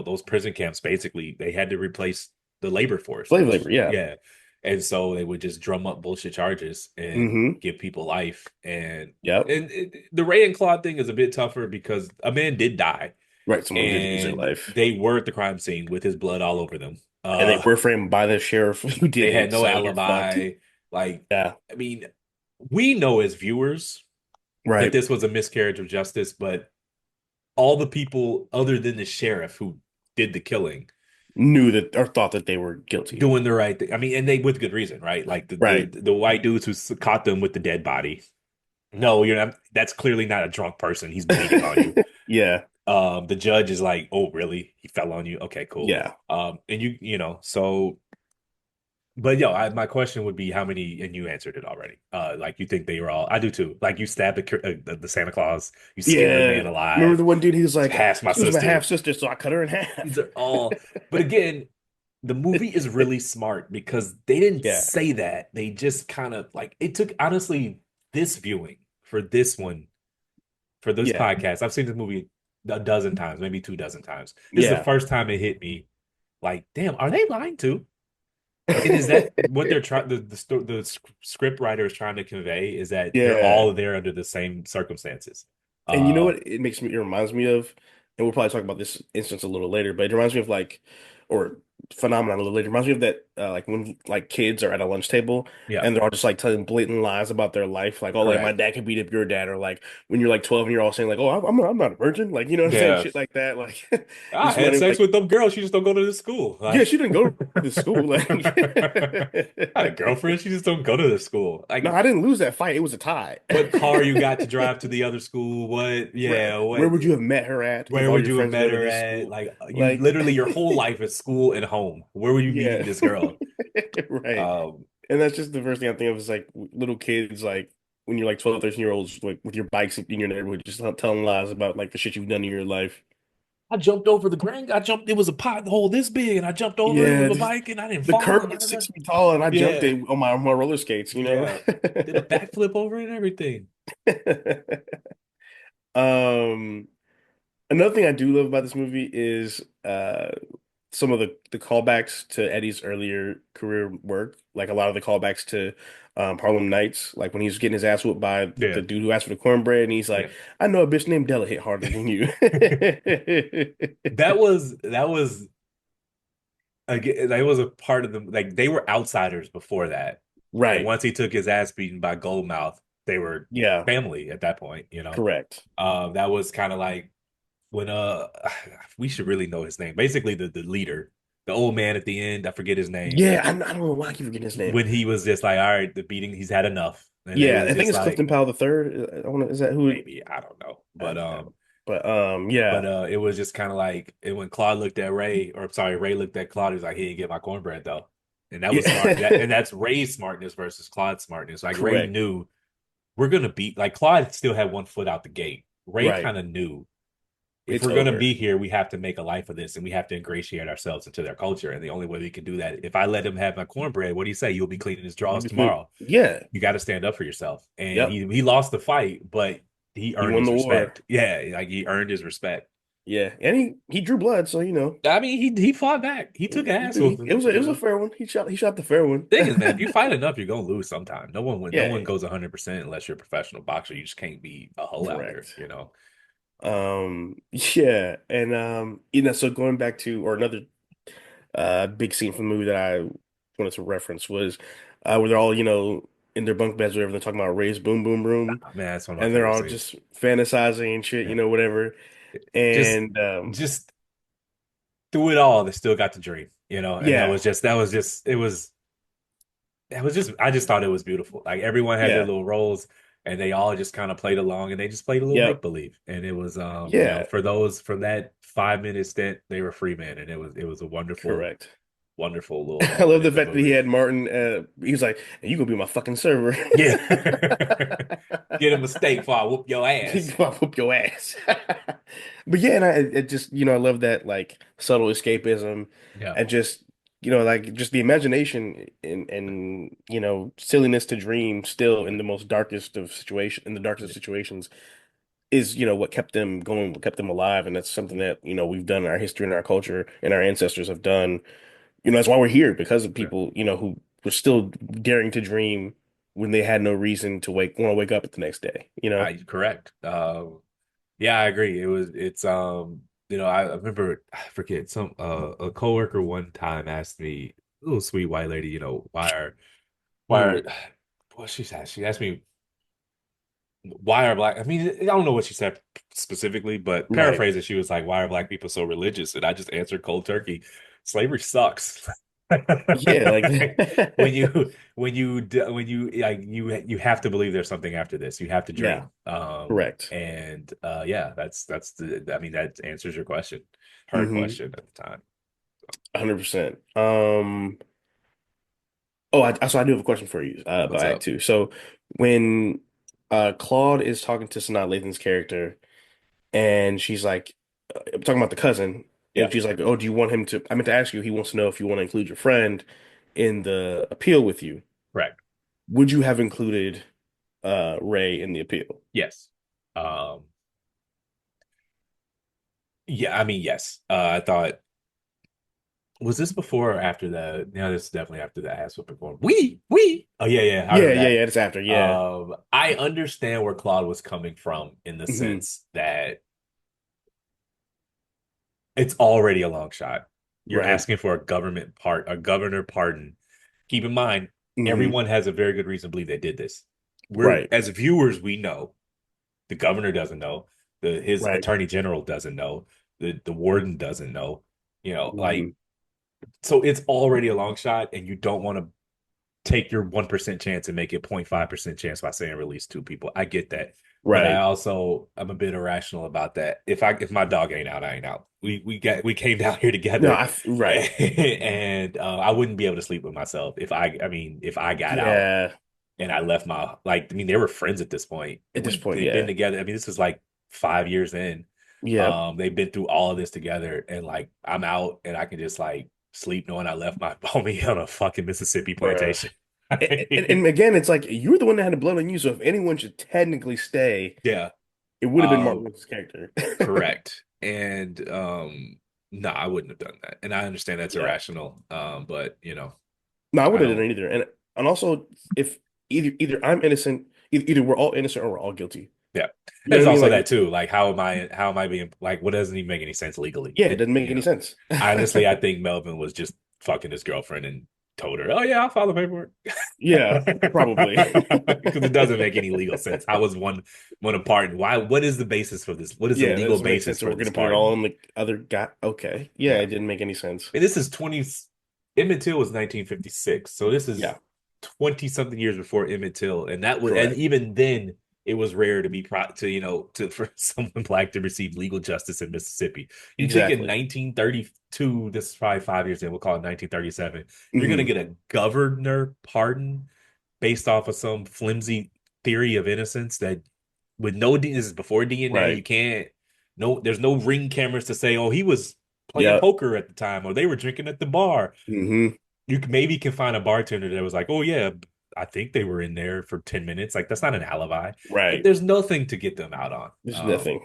Speaker 2: those prison camps basically they had to replace the labor force,
Speaker 1: Slave
Speaker 2: which
Speaker 1: labor, yeah.
Speaker 2: yeah, and so they would just drum up bullshit charges and
Speaker 1: Hmm.
Speaker 2: give people life
Speaker 1: Yep.
Speaker 2: the Ray and Claude thing is a bit tougher because a man did die
Speaker 1: Right. Someone did lose their
Speaker 2: and
Speaker 1: life.
Speaker 2: they were at the crime scene with his blood all over them.
Speaker 1: And they were framed by the sheriff who did
Speaker 2: They had
Speaker 1: it,
Speaker 2: no
Speaker 1: so you're fucked.
Speaker 2: alibi. Like
Speaker 1: Yeah.
Speaker 2: I mean, we know as viewers that
Speaker 1: Right.
Speaker 2: this was a miscarriage of justice, but all the people other than the sheriff who did the killing
Speaker 1: Knew that or thought that they were guilty.
Speaker 2: doing the right thing. I mean, and they with good reason, right? Like
Speaker 1: Right.
Speaker 2: the white dudes who caught them with the dead body. No, you're not. That's clearly not a drunk person. He's bleeding on you.
Speaker 1: Yeah.
Speaker 2: The judge is like, "Oh, really? He fell on you? Okay, cool."
Speaker 1: Yeah.
Speaker 2: And so. But my question would be how many, and you answered it already. Like you think they were all? I do too. Like you stabbed the Santa Claus, you skinned the
Speaker 1: Yeah.
Speaker 2: man
Speaker 1: Remember
Speaker 2: alive.
Speaker 1: the one dude, he was like,
Speaker 2: Half my
Speaker 1: she was my half
Speaker 2: sister.
Speaker 1: sister, so I cut her in
Speaker 2: These
Speaker 1: half.
Speaker 2: are all, but again, the movie is really smart because they didn't
Speaker 1: Yeah.
Speaker 2: say that. They just kind of like it took honestly this viewing for this one for this
Speaker 1: Yeah.
Speaker 2: podcast. I've seen this movie a dozen times, maybe 2 dozen times. This is the
Speaker 1: Yeah.
Speaker 2: first time it hit me. Like, damn, are they lying too? And is that what they're trying? The script writer is trying to convey is that they're
Speaker 1: Yeah.
Speaker 2: all there under the same circumstances.
Speaker 1: And you know
Speaker 2: Uh,
Speaker 1: what it reminds me of, and we'll probably talk about this instance a little later, but it reminds me of like, or phenomenon a little later. Reminds me of that like when like kids are at a lunch table
Speaker 2: Yeah,
Speaker 1: and they're all just like telling blatant lies about their life, like oh like my
Speaker 2: correct.
Speaker 1: dad could beat up your dad, or like when you're like 12 and you're all saying like oh I'm not a virgin, like you know what I'm saying,
Speaker 2: Yeah.
Speaker 1: shit like that, like
Speaker 2: I
Speaker 1: just
Speaker 2: had
Speaker 1: running
Speaker 2: sex
Speaker 1: like
Speaker 2: with them girls. She just don't go to the school.
Speaker 1: yeah
Speaker 2: Like,
Speaker 1: she didn't go to school like
Speaker 2: I had a girlfriend. She just don't go to the school.
Speaker 1: no
Speaker 2: Like,
Speaker 1: I didn't lose that fight, it was a tie.
Speaker 2: what car you got to drive to the other school? What?
Speaker 1: Right.
Speaker 2: Yeah.
Speaker 1: Where
Speaker 2: What?
Speaker 1: would you have met her at if
Speaker 2: Where
Speaker 1: all
Speaker 2: would
Speaker 1: your
Speaker 2: you have
Speaker 1: friends
Speaker 2: met
Speaker 1: go to
Speaker 2: her
Speaker 1: this
Speaker 2: at?
Speaker 1: school?
Speaker 2: Like, you
Speaker 1: Like,
Speaker 2: literally your whole life is school and home. Where were you meeting
Speaker 1: yeah,
Speaker 2: this girl?
Speaker 1: right.
Speaker 2: Um,
Speaker 1: And that's just the first thing I think of is like little kids, like when you're like 12, 13 year olds, like with your bikes in your neighborhood, just telling lies about like the shit you've done in your life.
Speaker 2: I jumped over the ground. I jumped. It was a pothole this big, and I jumped over it with
Speaker 1: Yeah,
Speaker 2: my
Speaker 1: just
Speaker 2: bike, and I didn't
Speaker 1: the
Speaker 2: fall.
Speaker 1: curb
Speaker 2: And
Speaker 1: was 6 feet tall, and I jumped
Speaker 2: yeah,
Speaker 1: it on my roller skates, you know.
Speaker 2: yeah, did a backflip over it and everything.
Speaker 1: Um, Another thing I do love about this movie is some of the callbacks to Eddie's earlier career work, like a lot of the callbacks to Harlem Nights, like when he's getting his ass whooped by
Speaker 2: Yeah,
Speaker 1: the dude who asked for the cornbread, and he's
Speaker 2: yeah.
Speaker 1: like, "I know a bitch named Della hit harder than you."
Speaker 2: That was again. That was a part of the like they were outsiders before that, and
Speaker 1: Right.
Speaker 2: once he took his ass beaten by Goldmouth, they were
Speaker 1: Yeah.
Speaker 2: family at that point.
Speaker 1: Correct.
Speaker 2: That was kind of like when we should really know his name. Basically, the leader, the old man at the end. I forget his name.
Speaker 1: Yeah. I don't know why I keep forgetting his name.
Speaker 2: When he was just like, all right, the beating, he's had enough, and it
Speaker 1: Yeah,
Speaker 2: was
Speaker 1: I think
Speaker 2: just
Speaker 1: it's
Speaker 2: like
Speaker 1: Clifton Powell the third. I want to. Is that who?
Speaker 2: maybe I don't know,
Speaker 1: I,
Speaker 2: but
Speaker 1: I, yeah,
Speaker 2: it was just kind of like and when Claude looked at Ray, or sorry, Ray looked at Claude, he was like, he didn't get my cornbread though, and that was smart.
Speaker 1: yeah.
Speaker 2: And that's Ray's smartness versus Claude's smartness. Like Ray
Speaker 1: Correct.
Speaker 2: knew we're gonna beat. Like Claude still had one foot out the gate. Ray
Speaker 1: Right.
Speaker 2: kind of knew if
Speaker 1: It's
Speaker 2: we're going to
Speaker 1: over.
Speaker 2: be here, we have to make a life of this and we have to ingratiate ourselves into their culture. And the only way we can do that, if I let him have my cornbread, what do you say? You'll be cleaning his drawers tomorrow.
Speaker 1: Yeah.
Speaker 2: You got to stand up for yourself. And
Speaker 1: Yep.
Speaker 2: he lost the fight, but he
Speaker 1: He
Speaker 2: earned
Speaker 1: won
Speaker 2: his
Speaker 1: the war.
Speaker 2: respect. Yeah, like he earned his respect.
Speaker 1: Yeah, and he drew blood, so you know
Speaker 2: I mean, he fought back. He took ass
Speaker 1: it
Speaker 2: whooping.
Speaker 1: was it was a fair one. He shot the fair one.
Speaker 2: Thing is, man, if you fight enough, you're gonna lose sometime. No one
Speaker 1: Yeah,
Speaker 2: goes 100% unless you're a professional boxer. You just can't be a hoe out here,
Speaker 1: correct.
Speaker 2: you know.
Speaker 1: Yeah, and you know, so going back to or another big scene from the movie that I wanted to reference was where they're all you know in their bunk beds or whatever. They're talking about Ray's boom boom room,
Speaker 2: Man, that's one of my
Speaker 1: and they're
Speaker 2: favorite
Speaker 1: all
Speaker 2: scenes.
Speaker 1: just fantasizing and shit,
Speaker 2: Yeah.
Speaker 1: you know, whatever.
Speaker 2: Just
Speaker 1: And
Speaker 2: just through it all, they still got the dream, and
Speaker 1: yeah,
Speaker 2: that was just I just thought it was beautiful. Like everyone had their
Speaker 1: yeah,
Speaker 2: little roles and they all just kind of played along and they just played a little make
Speaker 1: yep,
Speaker 2: believe. And it was
Speaker 1: yeah,
Speaker 2: for those from that 5 minute stint, they were free men and it was a wonderful,
Speaker 1: correct.
Speaker 2: wonderful little
Speaker 1: I
Speaker 2: moment
Speaker 1: love
Speaker 2: in
Speaker 1: the
Speaker 2: the
Speaker 1: fact that he
Speaker 2: movie.
Speaker 1: had Martin. He was like, "You gonna be my fucking server."
Speaker 2: Yeah. Get a mistake before I whoop your
Speaker 1: He
Speaker 2: ass.
Speaker 1: gonna whoop your ass. But yeah, and I it just you know I love that like subtle escapism
Speaker 2: Yeah.
Speaker 1: and just you know like just the imagination and you know silliness to dream still in the most darkest of situation in the darkest of situations is you know what kept them going, what kept them alive, and that's something that you know we've done in our history and our culture and our ancestors have done. You know, that's why we're here because of
Speaker 2: Yeah.
Speaker 1: people, you know, who were still daring to dream when they had no reason to want to wake up the next day, you know?
Speaker 2: Correct. Yeah, I agree. I remember I forget some a coworker one time asked me, a little sweet white lady, why
Speaker 1: Hmm.
Speaker 2: are what she said? She asked me why are black I mean, I don't know what she said specifically, but
Speaker 1: Right.
Speaker 2: paraphrase it, she was like, why are black people so religious? And I just answered cold turkey, slavery sucks.
Speaker 1: Yeah, like
Speaker 2: You have to believe there's something after this. You have to
Speaker 1: yeah,
Speaker 2: dream.
Speaker 1: correct.
Speaker 2: And yeah, that's the I mean that answers your question, her
Speaker 1: Hmm.
Speaker 2: question at the time.
Speaker 1: 100%. So I do have a question for you
Speaker 2: What's
Speaker 1: about Act
Speaker 2: up?
Speaker 1: Two. So when Claude is talking to Sanaa Lathan's character and she's like talking about the cousin
Speaker 2: Yeah,
Speaker 1: and she's like, "Oh, do you want him to I meant to ask you, he wants to know if you want to include your friend in the appeal with you."
Speaker 2: correct.
Speaker 1: Would you have included Ray in the appeal?
Speaker 2: Yes. Um, yeah, I mean, yes. I thought was this before or after the? No, this is definitely after the ass whooping form. We. Oh yeah, yeah. I
Speaker 1: Yeah,
Speaker 2: remember
Speaker 1: yeah,
Speaker 2: that.
Speaker 1: yeah. It's after. Yeah.
Speaker 2: I understand where Claude was coming from in the
Speaker 1: Hmm.
Speaker 2: sense that it's already a long shot. You're
Speaker 1: Right.
Speaker 2: asking for a governor pardon. Keep in mind,
Speaker 1: Hmm.
Speaker 2: everyone has a very good reason to believe they did this. We're
Speaker 1: Right.
Speaker 2: as viewers, we know. The governor doesn't know. His
Speaker 1: Right.
Speaker 2: attorney general doesn't know. The warden doesn't know.
Speaker 1: Hmm.
Speaker 2: So it's already a long shot, and you don't want to take your 1% chance and make it 0.5% chance by saying release two people. I get that. But
Speaker 1: Right.
Speaker 2: I'm a bit irrational about that. If my dog ain't out, I ain't out. We came down here
Speaker 1: No,
Speaker 2: together,
Speaker 1: right.
Speaker 2: and I wouldn't be able to sleep with myself if I got out
Speaker 1: Yeah.
Speaker 2: and I left they were friends at this point.
Speaker 1: At this point,
Speaker 2: They've been
Speaker 1: yeah.
Speaker 2: together. I mean, this is like 5 years in.
Speaker 1: Yeah.
Speaker 2: They've been through all of this together, and like I'm out and I can just like sleep knowing I left my homie on a fucking Mississippi
Speaker 1: Bruh.
Speaker 2: plantation.
Speaker 1: And again, it's like you're the one that had the blood on you, so if anyone should technically stay,
Speaker 2: Yeah.
Speaker 1: it would have been
Speaker 2: Uh,
Speaker 1: Martin Luther's character.
Speaker 2: Correct. And no, I wouldn't have done that. And I understand that's
Speaker 1: Yeah.
Speaker 2: irrational. But
Speaker 1: No, I
Speaker 2: I
Speaker 1: wouldn't have done
Speaker 2: don't.
Speaker 1: it either. And also, if either I'm innocent, either we're all innocent or we're all guilty.
Speaker 2: Yeah.
Speaker 1: You know
Speaker 2: There's
Speaker 1: what I mean?
Speaker 2: also
Speaker 1: Like,
Speaker 2: that too. Like, how am I being like? What doesn't even make any sense legally?
Speaker 1: yeah, it doesn't make
Speaker 2: You
Speaker 1: any
Speaker 2: know.
Speaker 1: sense.
Speaker 2: Honestly, I think Melvin was just fucking his girlfriend and told her, "Oh yeah, I'll file the paperwork,"
Speaker 1: Yeah, probably.
Speaker 2: because it doesn't make any legal sense. How was one a pardon? Why? What is the basis for this? What is the
Speaker 1: Yeah, that
Speaker 2: legal
Speaker 1: doesn't make
Speaker 2: basis
Speaker 1: sense. So
Speaker 2: for
Speaker 1: we're
Speaker 2: this
Speaker 1: gonna put it all
Speaker 2: pardon?
Speaker 1: on the other guy. Okay. Yeah,
Speaker 2: Yeah,
Speaker 1: it didn't make any sense.
Speaker 2: and this is 20. Emmett Till was 1956, so this is
Speaker 1: Yeah,
Speaker 2: 20 something years before Emmett Till, and
Speaker 1: correct.
Speaker 2: even then it was rare to be to for someone black to receive legal justice in Mississippi. You think in
Speaker 1: Exactly.
Speaker 2: 1932, this is probably 5 years in, we'll call it 1937, you're gonna
Speaker 1: Hmm.
Speaker 2: get a governor pardon based off of some flimsy theory of innocence that with no this is before DNA, you
Speaker 1: Right.
Speaker 2: can't no there's no ring cameras to say, oh, he was playing
Speaker 1: Yep.
Speaker 2: poker at the time or they were drinking at the bar.
Speaker 1: Hmm.
Speaker 2: You maybe can find a bartender that was like, oh yeah, I think they were in there for 10 minutes. Like that's not an alibi. Like
Speaker 1: Right.
Speaker 2: there's nothing to get them out on.
Speaker 1: There's nothing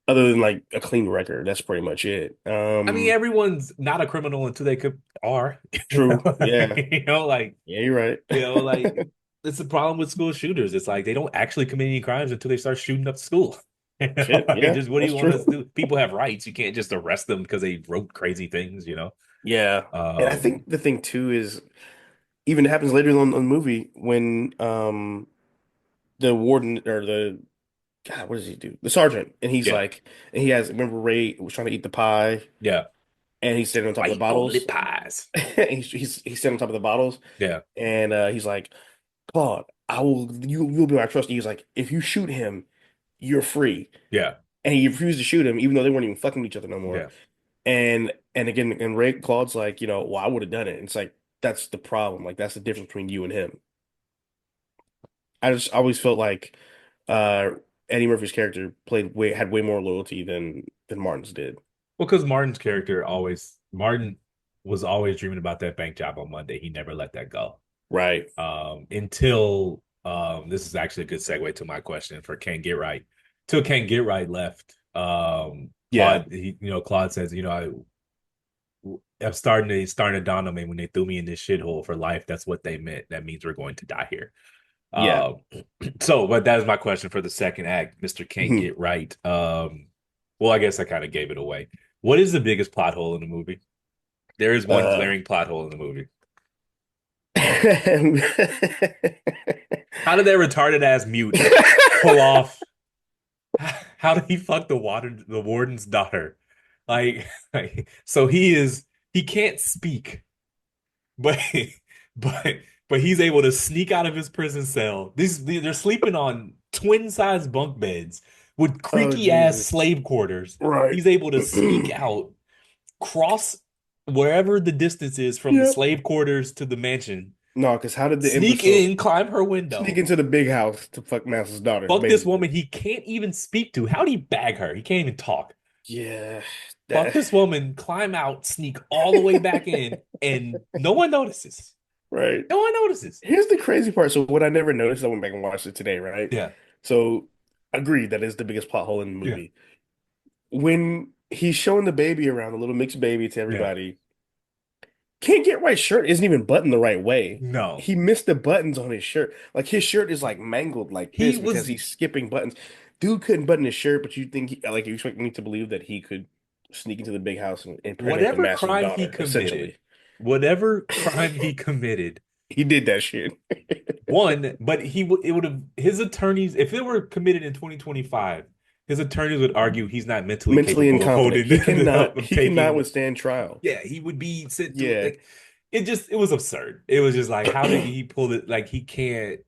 Speaker 1: other than like a clean record. That's pretty much it.
Speaker 2: I mean, everyone's not a criminal until they could are.
Speaker 1: True. Yeah.
Speaker 2: Like
Speaker 1: Yeah, you're right.
Speaker 2: like it's the problem with school shooters. It's like they don't actually commit any crimes until they start shooting up school.
Speaker 1: Shit.
Speaker 2: Like,
Speaker 1: Yeah,
Speaker 2: just what do
Speaker 1: that's
Speaker 2: you want us
Speaker 1: true.
Speaker 2: to do? People have rights. You can't just arrest them because they wrote crazy things.
Speaker 1: Yeah. And I
Speaker 2: Um,
Speaker 1: think the thing too is even it happens later on in the movie when the warden or the God, what does he do? The sergeant. And he's
Speaker 2: yeah,
Speaker 1: like, and he has, remember Ray was trying to eat the pie
Speaker 2: yeah.
Speaker 1: and he's sitting on top of the
Speaker 2: White only
Speaker 1: bottles.
Speaker 2: pies.
Speaker 1: And he's sitting on top of the bottles.
Speaker 2: Yeah,
Speaker 1: And he's like, Claude, you'll be my trust. And he's like, if you shoot him, you're free.
Speaker 2: yeah,
Speaker 1: And he refused to shoot him, even though they weren't even fucking with each other no more.
Speaker 2: yeah.
Speaker 1: And again, and Ray Claude's like, well, I would have done it. And it's like, that's the problem. Like, that's the difference between you and him. I just always felt like uh Eddie Murphy's character had way more loyalty than Martin's did.
Speaker 2: Well, because Martin was always dreaming about that bank job on Monday. He never let that go.
Speaker 1: Right.
Speaker 2: Until this is actually a good segue to my question for Ken Get Right. Till Ken Get Right left,
Speaker 1: Yeah.
Speaker 2: Claude says, I'm starting to dawn on me when they threw me in this shithole for life. That's what they meant. That means we're going to die here.
Speaker 1: Yeah.
Speaker 2: Um, but that is my question for the second act, Mr. Can't
Speaker 1: Mhm.
Speaker 2: Get Right. Well, I guess I kind of gave it away. What is the biggest plot hole in the movie? There is one
Speaker 1: Uh
Speaker 2: glaring plot hole in the movie. How did that retarded ass mute pull off? How did he fuck the warden's daughter? So he can't speak, but but but he's able to sneak out of his prison cell. They're sleeping on twin size bunk beds with
Speaker 1: Oh
Speaker 2: creaky ass
Speaker 1: Jesus.
Speaker 2: slave quarters.
Speaker 1: Right.
Speaker 2: He's able to sneak out, cross wherever the distance is from the
Speaker 1: Yep.
Speaker 2: slave quarters to the mansion,
Speaker 1: No, because how did the
Speaker 2: sneak
Speaker 1: imbecile
Speaker 2: in, climb her
Speaker 1: sneak
Speaker 2: window,
Speaker 1: into the big house to fuck Mouse's daughter,
Speaker 2: fuck this
Speaker 1: basically?
Speaker 2: woman he can't even speak to. How'd he bag her? He can't even talk.
Speaker 1: Yeah.
Speaker 2: Fuck
Speaker 1: That
Speaker 2: this woman, climb out, sneak all the way back in, and no one notices.
Speaker 1: right.
Speaker 2: No one notices.
Speaker 1: Here's the crazy part. So what I never noticed, I went back and watched it today, right?
Speaker 2: Yeah,
Speaker 1: So agreed, that is the biggest plot hole in the
Speaker 2: yeah,
Speaker 1: movie. When he's showing the baby around, the little mixed baby to
Speaker 2: yeah.
Speaker 1: everybody, can't get right shirt isn't even buttoned the right way.
Speaker 2: No.
Speaker 1: He missed the buttons on his shirt. Like his shirt is like mangled like
Speaker 2: He
Speaker 1: this because
Speaker 2: was
Speaker 1: he's skipping buttons. Dude couldn't button his shirt, but you think like you expect me to believe that he could sneak into the big house and impregnate the
Speaker 2: Whatever
Speaker 1: master's
Speaker 2: crime he
Speaker 1: daughter,
Speaker 2: committed,
Speaker 1: essentially.
Speaker 2: whatever crime he committed,
Speaker 1: He did that shit.
Speaker 2: one, but it would have his attorneys, if it were committed in 2025, his attorneys would argue he's not mentally
Speaker 1: Mentally
Speaker 2: capable of
Speaker 1: incompetent.
Speaker 2: holding of
Speaker 1: He cannot
Speaker 2: taking.
Speaker 1: withstand trial.
Speaker 2: Yeah, he would be sent to
Speaker 1: Yeah,
Speaker 2: like it was absurd. It was just like how did he pull it like he can't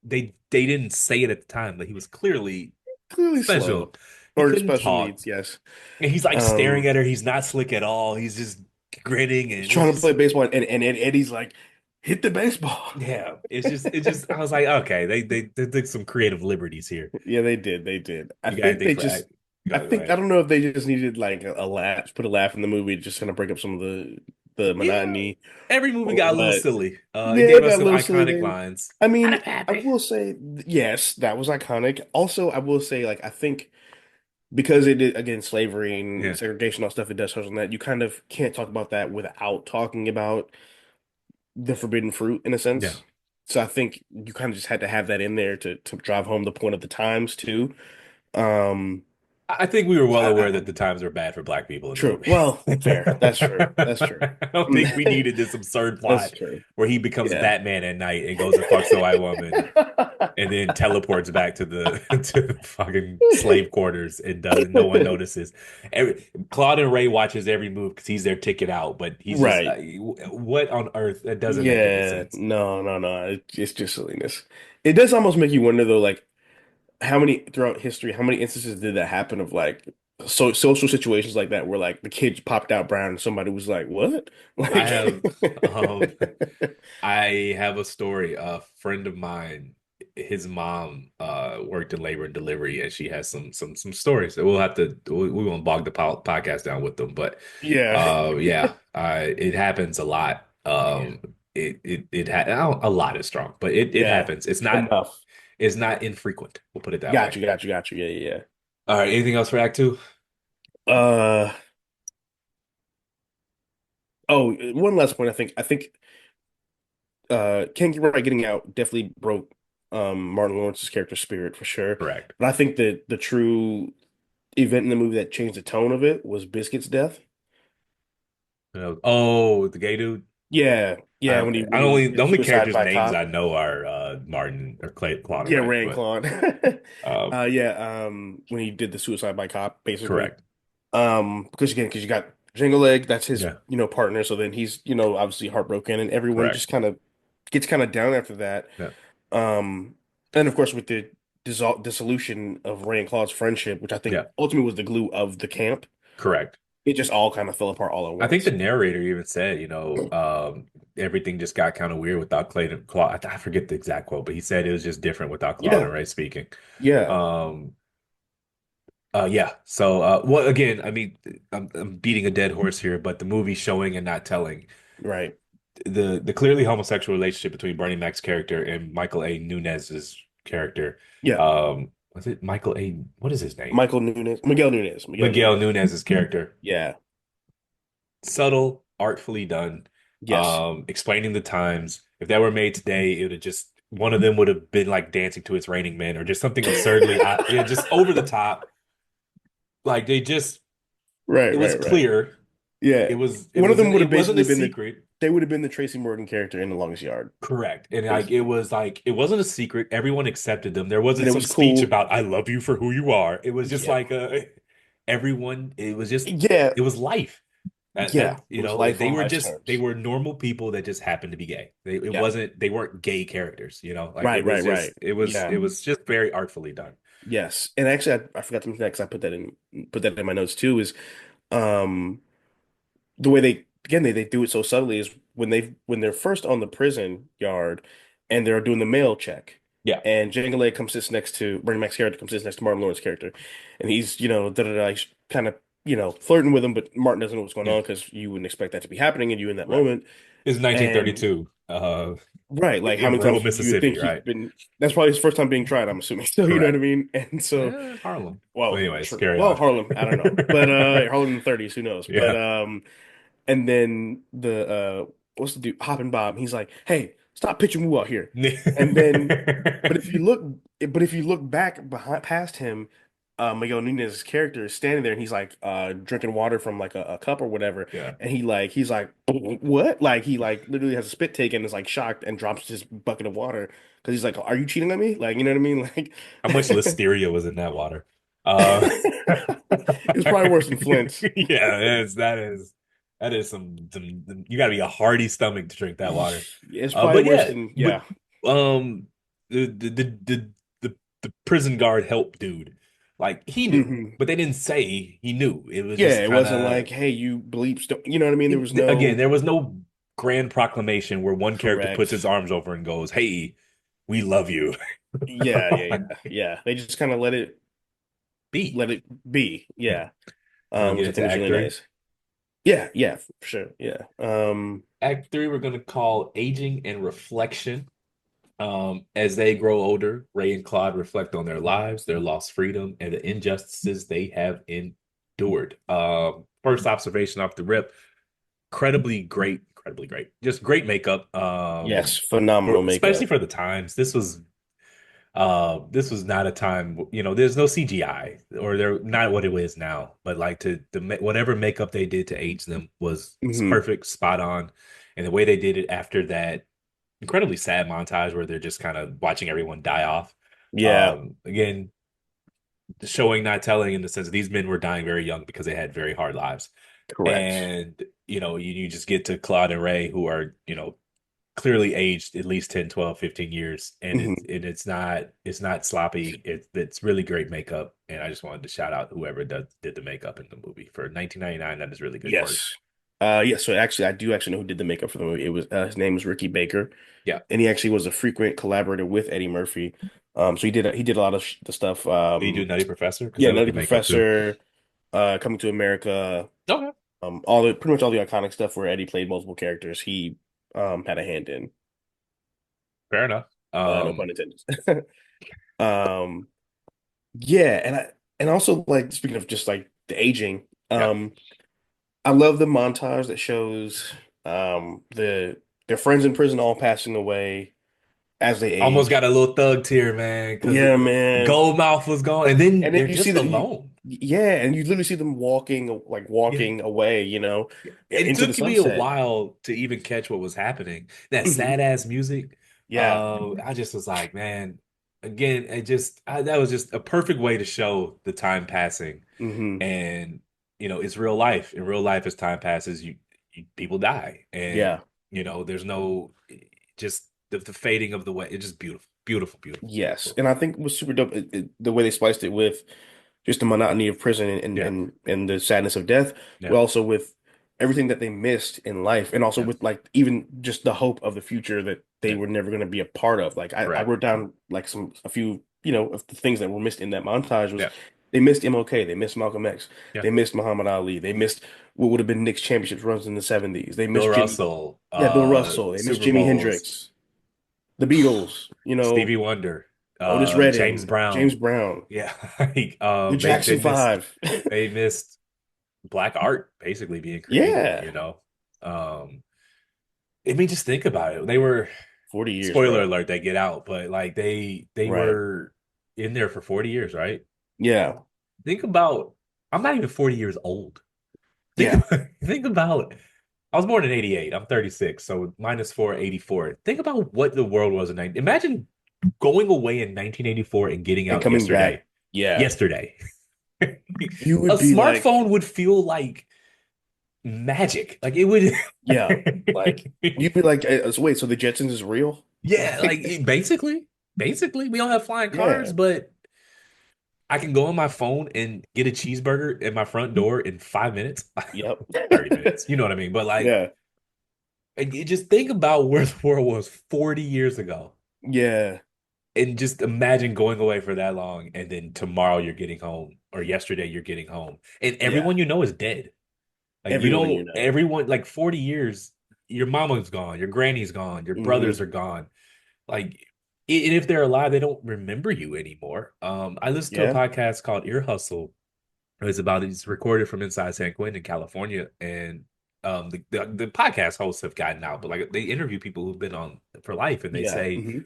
Speaker 2: they didn't say it at the time, but he was clearly
Speaker 1: clearly slow
Speaker 2: special. He
Speaker 1: or
Speaker 2: couldn't
Speaker 1: special
Speaker 2: talk.
Speaker 1: needs. Yes.
Speaker 2: And he's like staring
Speaker 1: Um,
Speaker 2: at her. He's not slick at all. He's just grinning
Speaker 1: he's
Speaker 2: and it's
Speaker 1: trying to
Speaker 2: just
Speaker 1: play baseball, and Eddie's like, hit the baseball.
Speaker 2: yeah, it's just I was like, okay, they took some creative liberties here.
Speaker 1: Yeah, they did. They did. I
Speaker 2: You got
Speaker 1: think
Speaker 2: anything
Speaker 1: they
Speaker 2: for
Speaker 1: just.
Speaker 2: act? Go
Speaker 1: I
Speaker 2: ahead.
Speaker 1: don't know if they just needed like a laugh, put a laugh in the movie to just kind of break up some of the
Speaker 2: Yeah.
Speaker 1: monotony,
Speaker 2: Every movie
Speaker 1: or
Speaker 2: got a little
Speaker 1: what.
Speaker 2: silly. It
Speaker 1: Yeah,
Speaker 2: gave
Speaker 1: it
Speaker 2: us
Speaker 1: got a
Speaker 2: some
Speaker 1: little silly
Speaker 2: iconic
Speaker 1: there.
Speaker 2: lines.
Speaker 1: I
Speaker 2: Not a
Speaker 1: mean, I
Speaker 2: pappy.
Speaker 1: will say yes, that was iconic. Also, I will say like I think because it did again slavery and
Speaker 2: Yeah,
Speaker 1: segregation, all stuff it does touch on that. You kind of can't talk about that without talking about the forbidden fruit in a
Speaker 2: yeah.
Speaker 1: sense. So I think you kind of just had to have that in there to drive home the point of the times too. Um,
Speaker 2: I think we were well aware
Speaker 1: I,
Speaker 2: that the times were bad for black people in the
Speaker 1: true.
Speaker 2: movie.
Speaker 1: Well, fair. That's true. That's true.
Speaker 2: I don't think we needed this absurd
Speaker 1: That's
Speaker 2: plot
Speaker 1: true.
Speaker 2: where he becomes
Speaker 1: Yeah.
Speaker 2: Batman at night and goes and fucks the white woman and then teleports back to the to the fucking slave quarters and doesn't no one notices. Claude and Ray watches every move because he's their ticket out, but he's just
Speaker 1: Right.
Speaker 2: what on earth? That doesn't make any
Speaker 1: Yeah.
Speaker 2: sense.
Speaker 1: No, no, no. It's just silliness. It does almost make you wonder though, like how many throughout history, how many instances did that happen of like social situations like that where like the kid popped out brown and somebody was like, "What?"
Speaker 2: I
Speaker 1: Like
Speaker 2: have um I have a story. A friend of mine, his mom worked in labor and delivery, and she has some stories. So we'll have to we won't bog the podcast down with them, but
Speaker 1: Yeah.
Speaker 2: yeah, it happens a lot.
Speaker 1: Yeah.
Speaker 2: A lot is strong, but it
Speaker 1: Yeah.
Speaker 2: happens.
Speaker 1: Enough.
Speaker 2: It's not infrequent. We'll put it that
Speaker 1: Got
Speaker 2: way.
Speaker 1: you, got you, got you. Yeah, yeah,
Speaker 2: All right, anything else for Act Two?
Speaker 1: yeah. Oh, one last point. I think Ken Wright getting out definitely broke Martin Lawrence's character spirit for sure.
Speaker 2: Correct.
Speaker 1: But I think that the true event in the movie that changed the tone of it was Biscuit's death.
Speaker 2: Oh, the gay dude.
Speaker 1: Yeah, yeah.
Speaker 2: I
Speaker 1: When
Speaker 2: I
Speaker 1: he
Speaker 2: only the
Speaker 1: did
Speaker 2: only
Speaker 1: suicide
Speaker 2: characters'
Speaker 1: by
Speaker 2: names
Speaker 1: cop.
Speaker 2: I know are Martin or Claude and
Speaker 1: Yeah,
Speaker 2: Ray,
Speaker 1: Ray and
Speaker 2: but
Speaker 1: Claude.
Speaker 2: um,
Speaker 1: Yeah. When he did the suicide by cop, basically.
Speaker 2: correct.
Speaker 1: Because you got Jingle Leg, that's his
Speaker 2: Yeah,
Speaker 1: partner. So then he's obviously heartbroken, and everyone
Speaker 2: correct.
Speaker 1: just kind of gets kind of down after that.
Speaker 2: Yeah,
Speaker 1: Um, and of course with the dissolution of Ray and Claude's friendship, which I think
Speaker 2: yeah,
Speaker 1: ultimately was the glue of the camp,
Speaker 2: correct.
Speaker 1: it just all kind of fell apart all at
Speaker 2: I think the
Speaker 1: once.
Speaker 2: narrator even said, everything just got kind of weird without Claude. I forget the exact quote, but he said it was just different without Claude
Speaker 1: Yeah,
Speaker 2: and Ray speaking.
Speaker 1: yeah,
Speaker 2: Um, yeah. So, well, again, I mean, I'm beating a dead horse here, but the movie showing and not telling
Speaker 1: right.
Speaker 2: the clearly homosexual relationship between Bernie Mac's character and Michael A. Nunez's character.
Speaker 1: Yeah,
Speaker 2: Was it Michael A. What is his name?
Speaker 1: Miguel
Speaker 2: Miguel
Speaker 1: Nunez.
Speaker 2: Nunez's character.
Speaker 1: Yeah,
Speaker 2: Subtle, artfully done.
Speaker 1: yes.
Speaker 2: Explaining the times. If that were made today, it would have just one of them would have been like dancing to It's Raining Men or just something absurdly, just over the top. Like they just,
Speaker 1: Right,
Speaker 2: it was
Speaker 1: right, right.
Speaker 2: clear.
Speaker 1: Yeah.
Speaker 2: It
Speaker 1: One of them
Speaker 2: wasn't,
Speaker 1: would
Speaker 2: it
Speaker 1: have
Speaker 2: wasn't a
Speaker 1: basically been
Speaker 2: secret.
Speaker 1: they would have been the Tracy Morgan character in The Longest Yard,
Speaker 2: Correct. And
Speaker 1: basically.
Speaker 2: it wasn't a secret. Everyone accepted them. There
Speaker 1: And
Speaker 2: wasn't
Speaker 1: it
Speaker 2: some
Speaker 1: was
Speaker 2: speech
Speaker 1: cool.
Speaker 2: about I love you for who you are. It was just
Speaker 1: Yeah.
Speaker 2: like everyone,
Speaker 1: Yeah.
Speaker 2: it was life.
Speaker 1: Yeah. It was life
Speaker 2: They
Speaker 1: on
Speaker 2: were
Speaker 1: life's
Speaker 2: just they
Speaker 1: terms.
Speaker 2: were normal people that just happened to be gay.
Speaker 1: Yeah.
Speaker 2: They weren't gay characters, like
Speaker 1: Right, right, right.
Speaker 2: it
Speaker 1: Yeah.
Speaker 2: was just very artfully done.
Speaker 1: Yes. And actually I forgot to mention that because I put that in my notes too, is um the way they do it so subtly is when they're first on the prison yard and they're doing the mail check
Speaker 2: Yeah.
Speaker 1: and Django Leg comes sits next to Bernie Mac's character comes sits next to Martin Lawrence's character and he's da da da he's kind of flirting with him but Martin doesn't know what's going
Speaker 2: Yeah.
Speaker 1: on because you wouldn't expect that to be happening and you in that
Speaker 2: Right.
Speaker 1: moment
Speaker 2: It's
Speaker 1: and
Speaker 2: 1932.
Speaker 1: right like how
Speaker 2: In
Speaker 1: many
Speaker 2: rural
Speaker 1: times you would
Speaker 2: Mississippi,
Speaker 1: think he's
Speaker 2: right?
Speaker 1: been that's probably his first time being tried I'm assuming so you know what I
Speaker 2: Correct.
Speaker 1: mean and so
Speaker 2: Harlem. Well,
Speaker 1: well
Speaker 2: anyways,
Speaker 1: true
Speaker 2: carry
Speaker 1: well
Speaker 2: on.
Speaker 1: Harlem I don't know but Harlem in the 30s who knows but
Speaker 2: Yeah.
Speaker 1: and then the what's the dude Hoppin' Bob? He's like, "Hey, stop pitching woo out here." And then, but if you look back behind past him, Miguel Nunez's character is standing there and he's like drinking water from like a cup or whatever,
Speaker 2: Yeah.
Speaker 1: and he's like what? Like he like literally has a spit take and is like shocked and drops his bucket of water because he's like, are you cheating on me? Like you know what I mean? Like
Speaker 2: How much listeria was in that water? Uh,
Speaker 1: it's probably worse than Flint's.
Speaker 2: yeah, that is some you got to be a hearty stomach to drink that water.
Speaker 1: It's probably
Speaker 2: But
Speaker 1: worse
Speaker 2: yeah,
Speaker 1: than
Speaker 2: but
Speaker 1: yeah.
Speaker 2: um, the prison guard help dude, like he knew,
Speaker 1: Hmm.
Speaker 2: but they didn't say he knew. It was
Speaker 1: Yeah,
Speaker 2: just
Speaker 1: it
Speaker 2: kind
Speaker 1: wasn't
Speaker 2: of
Speaker 1: like, hey, you bleeps, don't, you know what I mean? There was
Speaker 2: again,
Speaker 1: no
Speaker 2: there was no grand proclamation where one character puts his
Speaker 1: correct.
Speaker 2: arms over and goes, "Hey, we love you."
Speaker 1: Yeah, yeah, yeah, yeah. They just kind of
Speaker 2: B.
Speaker 1: let it be. Yeah,
Speaker 2: You want to get
Speaker 1: which I
Speaker 2: into
Speaker 1: think was
Speaker 2: Act
Speaker 1: really
Speaker 2: Three?
Speaker 1: nice. Yeah, yeah, for sure. Yeah.
Speaker 2: Act Three, we're going to call Aging and Reflection. As they grow older, Ray and Claude reflect on their lives, their lost freedom, and the injustices they have endured. First observation off the rip, incredibly great, just great makeup.
Speaker 1: Yes, phenomenal
Speaker 2: Especially
Speaker 1: makeup.
Speaker 2: for the times. This was not a time, there's no CGI or they're not what it is now, but like whatever makeup they did to age them was
Speaker 1: Hmm.
Speaker 2: perfect, spot on. And the way they did it after that incredibly sad montage where they're just kind of watching everyone die off.
Speaker 1: Yeah,
Speaker 2: Again, showing, not telling, in the sense these men were dying very young because they had very hard lives.
Speaker 1: correct.
Speaker 2: And, you just get to Claude and Ray who are, clearly aged at least 10, 12, 15 years. And
Speaker 1: Hmm.
Speaker 2: it's not sloppy. It's really great makeup. And I just wanted to shout out whoever did the makeup in the movie for 1999. That is really good work.
Speaker 1: Yes. Yeah, so actually I do actually know who did the makeup for the movie. It was his name was Ricky Baker,
Speaker 2: Yeah.
Speaker 1: and he actually was a frequent collaborator with Eddie Murphy. So he did a lot of the stuff.
Speaker 2: Did you do Nutty Professor? Because
Speaker 1: Yeah,
Speaker 2: that was
Speaker 1: Nutty
Speaker 2: good makeup too.
Speaker 1: Professor, Coming to America,
Speaker 2: Okay.
Speaker 1: all the pretty much all the iconic stuff where Eddie played multiple characters. He had a hand in.
Speaker 2: Fair enough.
Speaker 1: No pun intended. Um, yeah, and also like speaking of just like the aging,
Speaker 2: Yeah.
Speaker 1: I love the montage that shows their friends in prison all passing away as they
Speaker 2: Almost
Speaker 1: age.
Speaker 2: got a little thug tear, man, because
Speaker 1: Yeah, man.
Speaker 2: Goldmouth was gone, and then
Speaker 1: And then
Speaker 2: they're
Speaker 1: you see
Speaker 2: just
Speaker 1: that
Speaker 2: alone.
Speaker 1: yeah, and you literally see them walking like
Speaker 2: Yeah.
Speaker 1: walking away,
Speaker 2: It
Speaker 1: into the
Speaker 2: took me a
Speaker 1: sunset.
Speaker 2: while to even catch what was happening. That
Speaker 1: Hmm.
Speaker 2: sad ass music.
Speaker 1: Yeah.
Speaker 2: I just was like, man, again, that was just a perfect way to show the time passing.
Speaker 1: Hmm.
Speaker 2: And it's real life. In real life, as time passes, people die, and
Speaker 1: Yeah.
Speaker 2: there's no just the fading of the way. It's just beautiful, beautiful, beautiful,
Speaker 1: Yes.
Speaker 2: beautiful.
Speaker 1: And I think it was super dope the way they spliced it with just the monotony of prison
Speaker 2: Yeah,
Speaker 1: and the sadness of death,
Speaker 2: yeah,
Speaker 1: but also with everything that they missed in life, and also
Speaker 2: yeah,
Speaker 1: with like even just the hope of the future that they
Speaker 2: yeah.
Speaker 1: were never going to be a part of. Like I
Speaker 2: Correct.
Speaker 1: wrote down like a few, of the things that were missed in that montage was
Speaker 2: Yeah,
Speaker 1: they missed MLK, they missed Malcolm X,
Speaker 2: yeah.
Speaker 1: they missed Muhammad Ali, they missed what would have been Knicks championships runs in the 70s. They
Speaker 2: Bill
Speaker 1: missed
Speaker 2: Russell,
Speaker 1: Bill Russell, they missed
Speaker 2: Super
Speaker 1: Jimi
Speaker 2: Bowls,
Speaker 1: Hendrix, the Beatles,
Speaker 2: Stevie Wonder,
Speaker 1: Otis
Speaker 2: James
Speaker 1: Redding, James
Speaker 2: Brown.
Speaker 1: Brown,
Speaker 2: Yeah,
Speaker 1: the
Speaker 2: they
Speaker 1: Jackson
Speaker 2: missed
Speaker 1: Five.
Speaker 2: they missed black art basically being created.
Speaker 1: Yeah.
Speaker 2: Um, I mean, just think about it. They were,
Speaker 1: 40 years,
Speaker 2: spoiler
Speaker 1: bro.
Speaker 2: alert, they get out, but like they
Speaker 1: Right.
Speaker 2: were in there for 40 years, right?
Speaker 1: Yeah.
Speaker 2: Think about, I'm not even 40 years old. Think
Speaker 1: Yeah.
Speaker 2: about, think about, I was born in 88. I'm 36, so minus 4, 84. Think about what the world was in 90. Imagine going away in 1984 and getting
Speaker 1: And
Speaker 2: out
Speaker 1: coming
Speaker 2: yesterday.
Speaker 1: back. Yeah.
Speaker 2: Yesterday.
Speaker 1: You
Speaker 2: A
Speaker 1: would be like,
Speaker 2: smartphone would feel like magic. Like it would.
Speaker 1: yeah. Like, you'd be like, so wait, so the Jetsons is real?
Speaker 2: Yeah, like
Speaker 1: Like,
Speaker 2: basically, we don't have flying cars,
Speaker 1: yeah.
Speaker 2: but I can go on my phone and get a cheeseburger at my front door in 5 minutes,
Speaker 1: Yep.
Speaker 2: 30 minutes. You know what I mean? But like,
Speaker 1: Yeah.
Speaker 2: you just think about where the world was 40 years ago,
Speaker 1: Yeah.
Speaker 2: and just imagine going away for that long, and then tomorrow you're getting home, or yesterday you're getting home, and
Speaker 1: Yeah.
Speaker 2: everyone you know is dead. Like you
Speaker 1: Everyone
Speaker 2: don't,
Speaker 1: you know.
Speaker 2: everyone, like 40 years, your mama's gone, your granny's gone, your brothers
Speaker 1: Hmm.
Speaker 2: are gone. Like, and if they're alive, they don't remember you anymore. I listened to a
Speaker 1: Yeah.
Speaker 2: podcast called Ear Hustle. It's recorded from inside San Quentin, California, and the podcast hosts have gotten out, but like they interview people who've been on for life, and they
Speaker 1: Yeah.
Speaker 2: say,
Speaker 1: Hmm.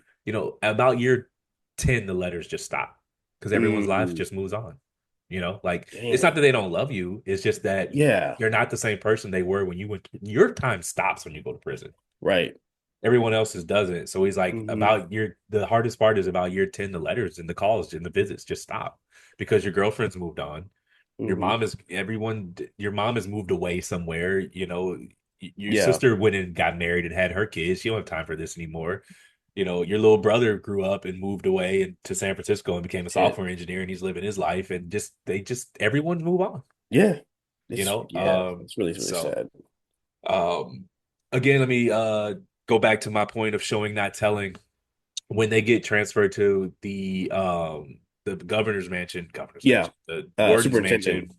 Speaker 2: about year 10, the letters just stop because everyone's life
Speaker 1: Hmm.
Speaker 2: just moves on. Like it's not
Speaker 1: Damn.
Speaker 2: that they don't love you. It's just that
Speaker 1: Yeah.
Speaker 2: you're not the same person they were when you went. Your time stops when you go to prison.
Speaker 1: Right.
Speaker 2: Everyone else's doesn't. So he's like,
Speaker 1: Hmm.
Speaker 2: about the hardest part is about year 10, the letters and the calls and the visits just stop because your girlfriend's moved on.
Speaker 1: Hmm.
Speaker 2: Your mom has moved away somewhere. Your
Speaker 1: Yeah.
Speaker 2: sister went and got married and had her kids. She don't have time for this anymore. Your little brother grew up and moved away to San Francisco and became a
Speaker 1: Shit.
Speaker 2: software engineer and he's living his life and everyone move on,
Speaker 1: Yeah.
Speaker 2: you
Speaker 1: It's
Speaker 2: know?
Speaker 1: yeah. It's really really
Speaker 2: So
Speaker 1: sad.
Speaker 2: um again, let me go back to my point of showing not telling. When they get transferred to the governor's
Speaker 1: Yeah.
Speaker 2: mansion, the warden's
Speaker 1: Superintendent.
Speaker 2: mansion, and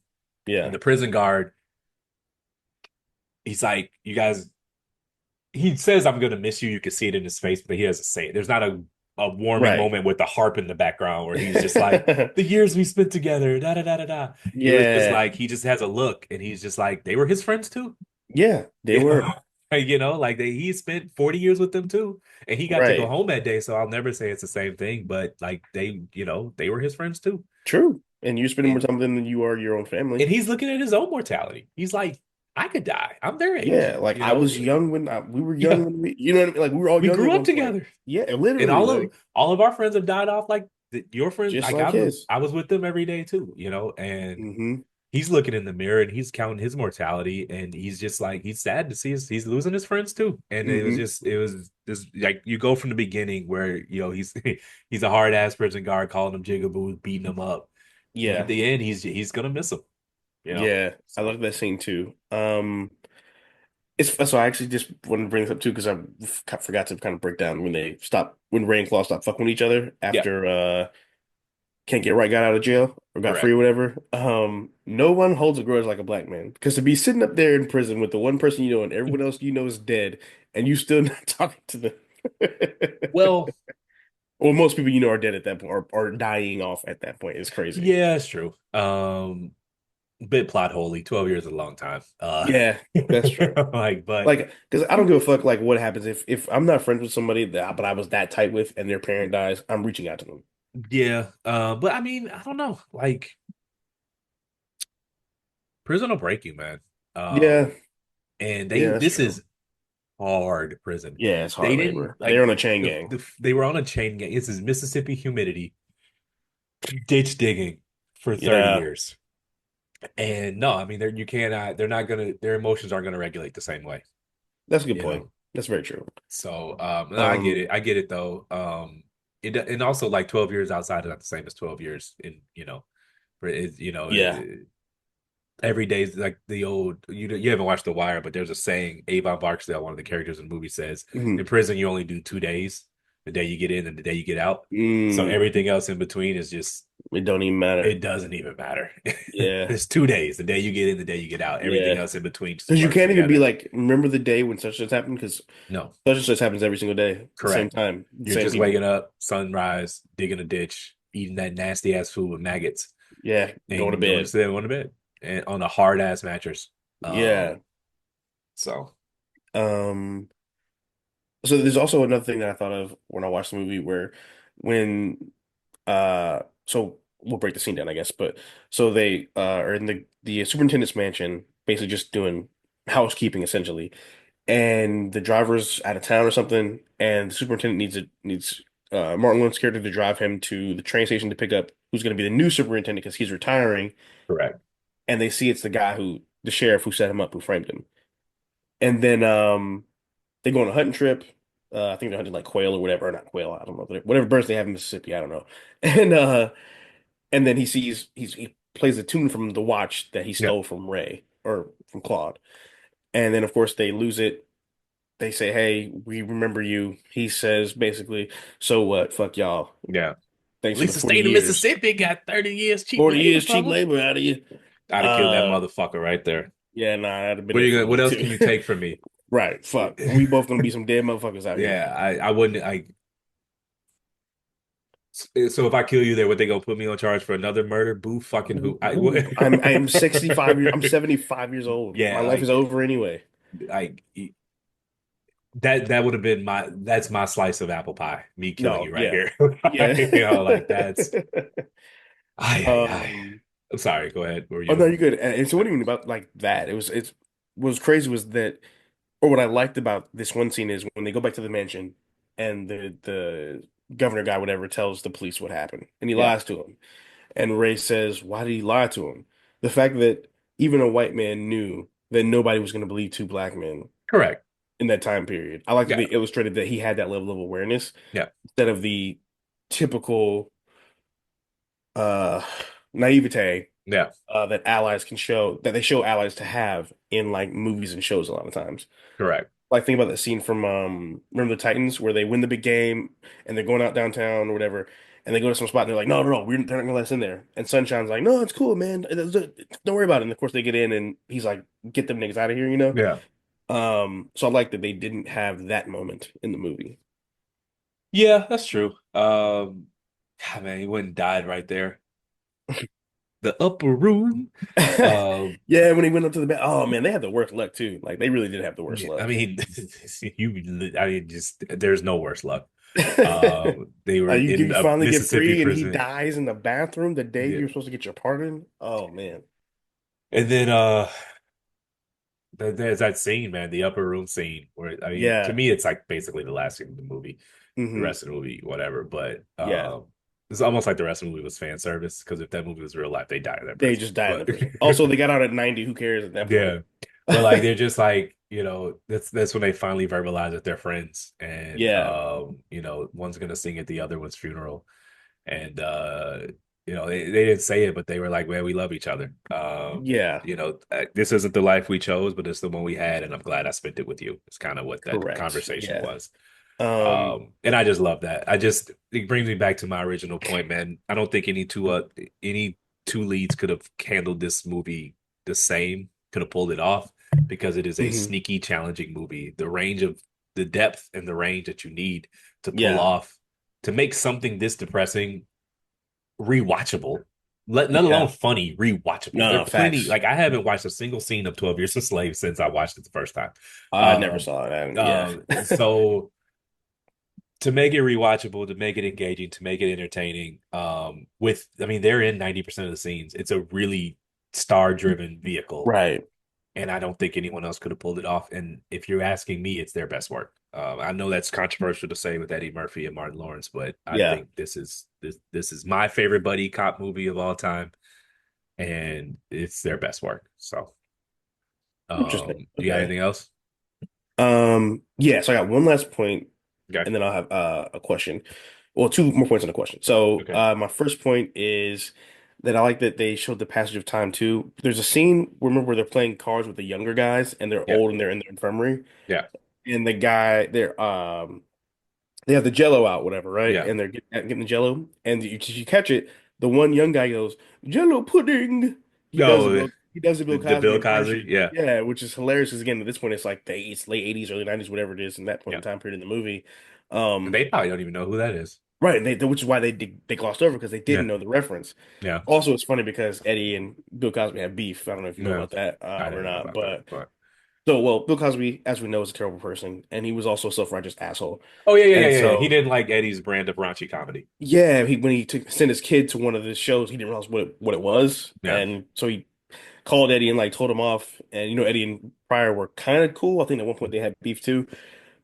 Speaker 1: Yeah.
Speaker 2: the prison guard, he's like, you guys, he says, I'm gonna miss you. You can see it in his face, but he doesn't say it. There's not a warming
Speaker 1: Right.
Speaker 2: moment with the harp in the background where he's just like, the years we spent together, da da da da da. It was just
Speaker 1: Yeah.
Speaker 2: like he just has a look and he's just like, they were his friends too.
Speaker 1: Yeah. They were
Speaker 2: Like he spent 40 years with them too. And he got to go
Speaker 1: right.
Speaker 2: home that day. So I'll never say it's the same thing, but like they were his friends too.
Speaker 1: True. And you're spending more
Speaker 2: And
Speaker 1: time with them than you are your own family.
Speaker 2: and he's looking at his own mortality. He's like, I could die. I'm their age,
Speaker 1: Yeah. Like I was young when we were young
Speaker 2: Yeah,
Speaker 1: when you know what I mean? Like we were all
Speaker 2: we
Speaker 1: young at
Speaker 2: grew up
Speaker 1: one point.
Speaker 2: together.
Speaker 1: Yeah.
Speaker 2: And
Speaker 1: Literally.
Speaker 2: all
Speaker 1: Like
Speaker 2: of all of our friends have died off like your friends.
Speaker 1: just
Speaker 2: Like
Speaker 1: like his.
Speaker 2: I was with them every day too, and
Speaker 1: Hmm.
Speaker 2: he's looking in the mirror and he's counting his mortality and he's just like he's sad to see he's losing his friends too. And
Speaker 1: Hmm.
Speaker 2: it was just like you go from the beginning where he's a hard ass prison guard calling him jigaboos, beating him up. And at
Speaker 1: Yeah.
Speaker 2: the end he's gonna miss him.
Speaker 1: Yeah. I
Speaker 2: So
Speaker 1: love that scene too. It's so I actually just wanted to bring this up too because I forgot to kind of break down when Ray and Claw stopped fucking with each other
Speaker 2: yeah,
Speaker 1: after Can't Get Right got out of jail or got free
Speaker 2: correct.
Speaker 1: or whatever. No one holds a grudge like a black man because to be sitting up there in prison with the one person you know and everyone else you know is dead and you still not talking to them.
Speaker 2: Well,
Speaker 1: Well, most people you know are dead at that point or dying off at that point. It's crazy.
Speaker 2: yeah, it's true. Bit plot holy. 12 years is a long time.
Speaker 1: Yeah, that's true.
Speaker 2: Like, but
Speaker 1: Like, because I don't give a fuck like what happens if I'm not friends with somebody but I was that tight with and their parent dies, I'm reaching out to them.
Speaker 2: yeah, but I mean, I don't know. Like, prison will break you, man.
Speaker 1: Yeah,
Speaker 2: And
Speaker 1: yeah, that's
Speaker 2: this
Speaker 1: true.
Speaker 2: is hard prison.
Speaker 1: Yeah, it's
Speaker 2: They
Speaker 1: hard
Speaker 2: didn't
Speaker 1: labor. They're
Speaker 2: like
Speaker 1: on a chain gang.
Speaker 2: they were on a chain gang. This is Mississippi humidity, ditch digging for 30
Speaker 1: Yeah,
Speaker 2: years. And no, I mean, they're not gonna, their emotions aren't gonna regulate the same way,
Speaker 1: that's a good
Speaker 2: you
Speaker 1: point.
Speaker 2: know?
Speaker 1: That's very true.
Speaker 2: So, no, I get
Speaker 1: Um,
Speaker 2: it. I get it though. And also like 12 years outside is not the same as 12 years for it,
Speaker 1: yeah.
Speaker 2: every day is like the old you haven't watched The Wire, but there's a saying Avon Barksdale, one of the characters in the movie, says in
Speaker 1: Mhm.
Speaker 2: prison you only do 2 days, the day you get in and the day you get out. So
Speaker 1: Mm,
Speaker 2: everything else in between is just
Speaker 1: it don't even matter.
Speaker 2: it doesn't even matter.
Speaker 1: Yeah,
Speaker 2: It's 2 days, the day you get in, the day you get out. Everything
Speaker 1: yeah.
Speaker 2: else in between just
Speaker 1: Because you
Speaker 2: blurs
Speaker 1: can't even be
Speaker 2: together.
Speaker 1: like, remember the day when such and such happened? Because
Speaker 2: No,
Speaker 1: such and such happens every single day, the same
Speaker 2: correct.
Speaker 1: time, the
Speaker 2: You're
Speaker 1: same
Speaker 2: just
Speaker 1: people.
Speaker 2: waking up, sunrise, digging a ditch, eating that nasty ass food with maggots,
Speaker 1: Yeah, going to
Speaker 2: and
Speaker 1: bed.
Speaker 2: going to bed and on a hard ass mattress.
Speaker 1: Yeah.
Speaker 2: So
Speaker 1: Um. So there's also another thing that I thought of when I watched the movie where when so we'll break the scene down, I guess, but so they are in the superintendent's mansion, basically just doing housekeeping essentially, and the driver's out of town or something, and the superintendent needs Martin Lawrence's character to drive him to the train station to pick up who's going to be the new superintendent because he's retiring,
Speaker 2: correct.
Speaker 1: and they see it's the sheriff who set him up, who framed him, and then they go on a hunting trip. I think they're hunting like quail or whatever, or not quail, I don't know, whatever birds they have in Mississippi, I don't know. And then he plays the tune from the watch that he
Speaker 2: Yeah.
Speaker 1: stole from Ray or from Claude. And then of course they lose it. They say, "Hey, we remember you." He says basically, "So what? Fuck y'all.
Speaker 2: Yeah. At
Speaker 1: Thanks for the
Speaker 2: least the
Speaker 1: 40
Speaker 2: state of
Speaker 1: years.
Speaker 2: Mississippi got 30 years cheap
Speaker 1: 40
Speaker 2: labor
Speaker 1: years cheap
Speaker 2: from us.
Speaker 1: labor out of you."
Speaker 2: I'd have killed that
Speaker 1: Uh
Speaker 2: motherfucker right there.
Speaker 1: yeah, nah, that'd have been it for
Speaker 2: What
Speaker 1: me
Speaker 2: else
Speaker 1: too.
Speaker 2: can you take from me?
Speaker 1: Right, fuck. We both gonna be some dead motherfuckers out here.
Speaker 2: Yeah, I wouldn't so if I kill you there, what they gonna put me on charge for another murder? Boo fucking who
Speaker 1: Who? I'm 65 years I'm 75 years old. My
Speaker 2: Yeah,
Speaker 1: life is over anyway.
Speaker 2: like that would have been that's my slice of apple pie, me killing
Speaker 1: No,
Speaker 2: you right
Speaker 1: yeah.
Speaker 2: here.
Speaker 1: Yeah.
Speaker 2: Like that's ay ay ay. I'm sorry, go ahead. What were
Speaker 1: Oh no,
Speaker 2: you?
Speaker 1: you're good. And so what do you mean about like that? It's what was crazy was that, or what I liked about this one scene is when they go back to the mansion and the governor guy, whatever, tells the police what happened, and he
Speaker 2: Yeah,
Speaker 1: lies to him. And Ray says, "Why did he lie to him?" The fact that even a white man knew that nobody was going to believe two black men
Speaker 2: correct.
Speaker 1: in that time period. I like that
Speaker 2: Yeah,
Speaker 1: they illustrated that he had that level of awareness
Speaker 2: yeah,
Speaker 1: instead of the typical uh naivete
Speaker 2: yeah,
Speaker 1: that allies can show that they show allies to have in like movies and shows a lot of times.
Speaker 2: correct.
Speaker 1: Like think about that scene from Remember the Titans where they win the big game and they're going out downtown or whatever, and they go to some spot and they're like, no, no, no, they're not gonna let us in there. And Sunshine's like, no, it's cool, man. Don't worry about it. And of course they get in and he's like, get them niggas out of here, you know?
Speaker 2: Yeah,
Speaker 1: So I like that they didn't have that moment in the movie.
Speaker 2: yeah, that's true. God, man, he went and died right there. The upper room. Um,
Speaker 1: Yeah, when he went up to the bed, oh man, they had the worst luck too. Like they really did have the worst
Speaker 2: yeah, I
Speaker 1: luck.
Speaker 2: mean, I mean, just there's no worse luck. They were
Speaker 1: You
Speaker 2: in a
Speaker 1: finally get
Speaker 2: Mississippi
Speaker 1: free and he
Speaker 2: prison.
Speaker 1: dies in the bathroom the day
Speaker 2: Yeah.
Speaker 1: you're supposed to get your pardon. Oh man.
Speaker 2: And then there's that scene, man, the upper room scene where I mean, to
Speaker 1: Yeah.
Speaker 2: me, it's like basically the last scene of the movie. The
Speaker 1: Hmm.
Speaker 2: rest of the movie, whatever. But
Speaker 1: Yeah.
Speaker 2: it's almost like the rest of the movie was fan service because if that movie was real life, they die in that
Speaker 1: They
Speaker 2: prison.
Speaker 1: just died in the
Speaker 2: But
Speaker 1: prison. Also, they got out at 90. Who cares at that point?
Speaker 2: yeah, but like they're just like that's when they finally verbalize that they're friends, and
Speaker 1: Yeah.
Speaker 2: one's gonna sing at the other one's funeral, and they didn't say it, but they were like, man, we love each other.
Speaker 1: Yeah.
Speaker 2: This isn't the life we chose, but it's the one we had, and I'm glad I spent it with you. It's kind of what that
Speaker 1: Correct.
Speaker 2: conversation
Speaker 1: Yeah.
Speaker 2: was.
Speaker 1: Um,
Speaker 2: And I just love that. It brings me back to my original point, man. I don't think any two leads could have handled this movie the same, could have pulled it off because it is a
Speaker 1: mhm.
Speaker 2: sneaky, challenging movie. The depth and the range that you need to pull
Speaker 1: Yeah.
Speaker 2: off to make something this depressing rewatchable, let alone
Speaker 1: Yeah.
Speaker 2: funny, rewatchable. There
Speaker 1: No,
Speaker 2: are plenty.
Speaker 1: facts.
Speaker 2: Like I haven't watched a single scene of 12 Years a Slave since I watched it the first time.
Speaker 1: I never
Speaker 2: Um,
Speaker 1: saw it. Yeah.
Speaker 2: so to make it rewatchable, to make it engaging, to make it entertaining, I mean, they're in 90% of the scenes. It's a really star-driven vehicle,
Speaker 1: Right.
Speaker 2: and I don't think anyone else could have pulled it off. And if you're asking me, it's their best work. I know that's controversial to say with Eddie Murphy and Martin Lawrence, but I
Speaker 1: Yeah.
Speaker 2: think this is my favorite buddy cop movie of all time, and it's their best work. So,
Speaker 1: Interesting.
Speaker 2: you got
Speaker 1: Okay.
Speaker 2: anything else?
Speaker 1: Yeah, so I got one last point
Speaker 2: Okay.
Speaker 1: and then I'll have a question. Well, two more points on the question. So,
Speaker 2: Okay.
Speaker 1: my first point is that I like that they showed the passage of time too. There's a scene, remember, where they're playing cards with the younger guys and they're
Speaker 2: Yeah.
Speaker 1: old and they're in their infirmary.
Speaker 2: Yeah.
Speaker 1: And the guy, they have the Jello out, whatever, right?
Speaker 2: Yeah.
Speaker 1: And they're getting the Jello. And you catch it, the one young guy goes, Jello pudding.
Speaker 2: No,
Speaker 1: He does the Bill
Speaker 2: the
Speaker 1: Cosby
Speaker 2: Bill Cosby.
Speaker 1: impression.
Speaker 2: Yeah.
Speaker 1: Yeah, which is hilarious because again, at this point, it's like it's late 80s, early 90s, whatever it is in that point
Speaker 2: Yeah.
Speaker 1: in time period in the movie.
Speaker 2: And
Speaker 1: Um,
Speaker 2: they probably don't even know who that is.
Speaker 1: Right, which is why they glossed over because they
Speaker 2: Yeah.
Speaker 1: didn't know the reference.
Speaker 2: Yeah.
Speaker 1: Also, it's funny because Eddie and Bill Cosby have beef. I don't know if you know
Speaker 2: No,
Speaker 1: about that
Speaker 2: I
Speaker 1: or
Speaker 2: didn't know
Speaker 1: not,
Speaker 2: about that.
Speaker 1: but
Speaker 2: But
Speaker 1: Bill Cosby, as we know, is a terrible person, and he was also a self-righteous asshole.
Speaker 2: oh yeah, yeah, yeah,
Speaker 1: And
Speaker 2: yeah, yeah. He
Speaker 1: so,
Speaker 2: didn't like Eddie's brand of raunchy comedy.
Speaker 1: yeah, when he sent his kid to one of the shows, he didn't realize what it was,
Speaker 2: Yeah.
Speaker 1: and so he called Eddie and like told him off. And Eddie and Pryor were kind of cool. I think at one point they had beef too,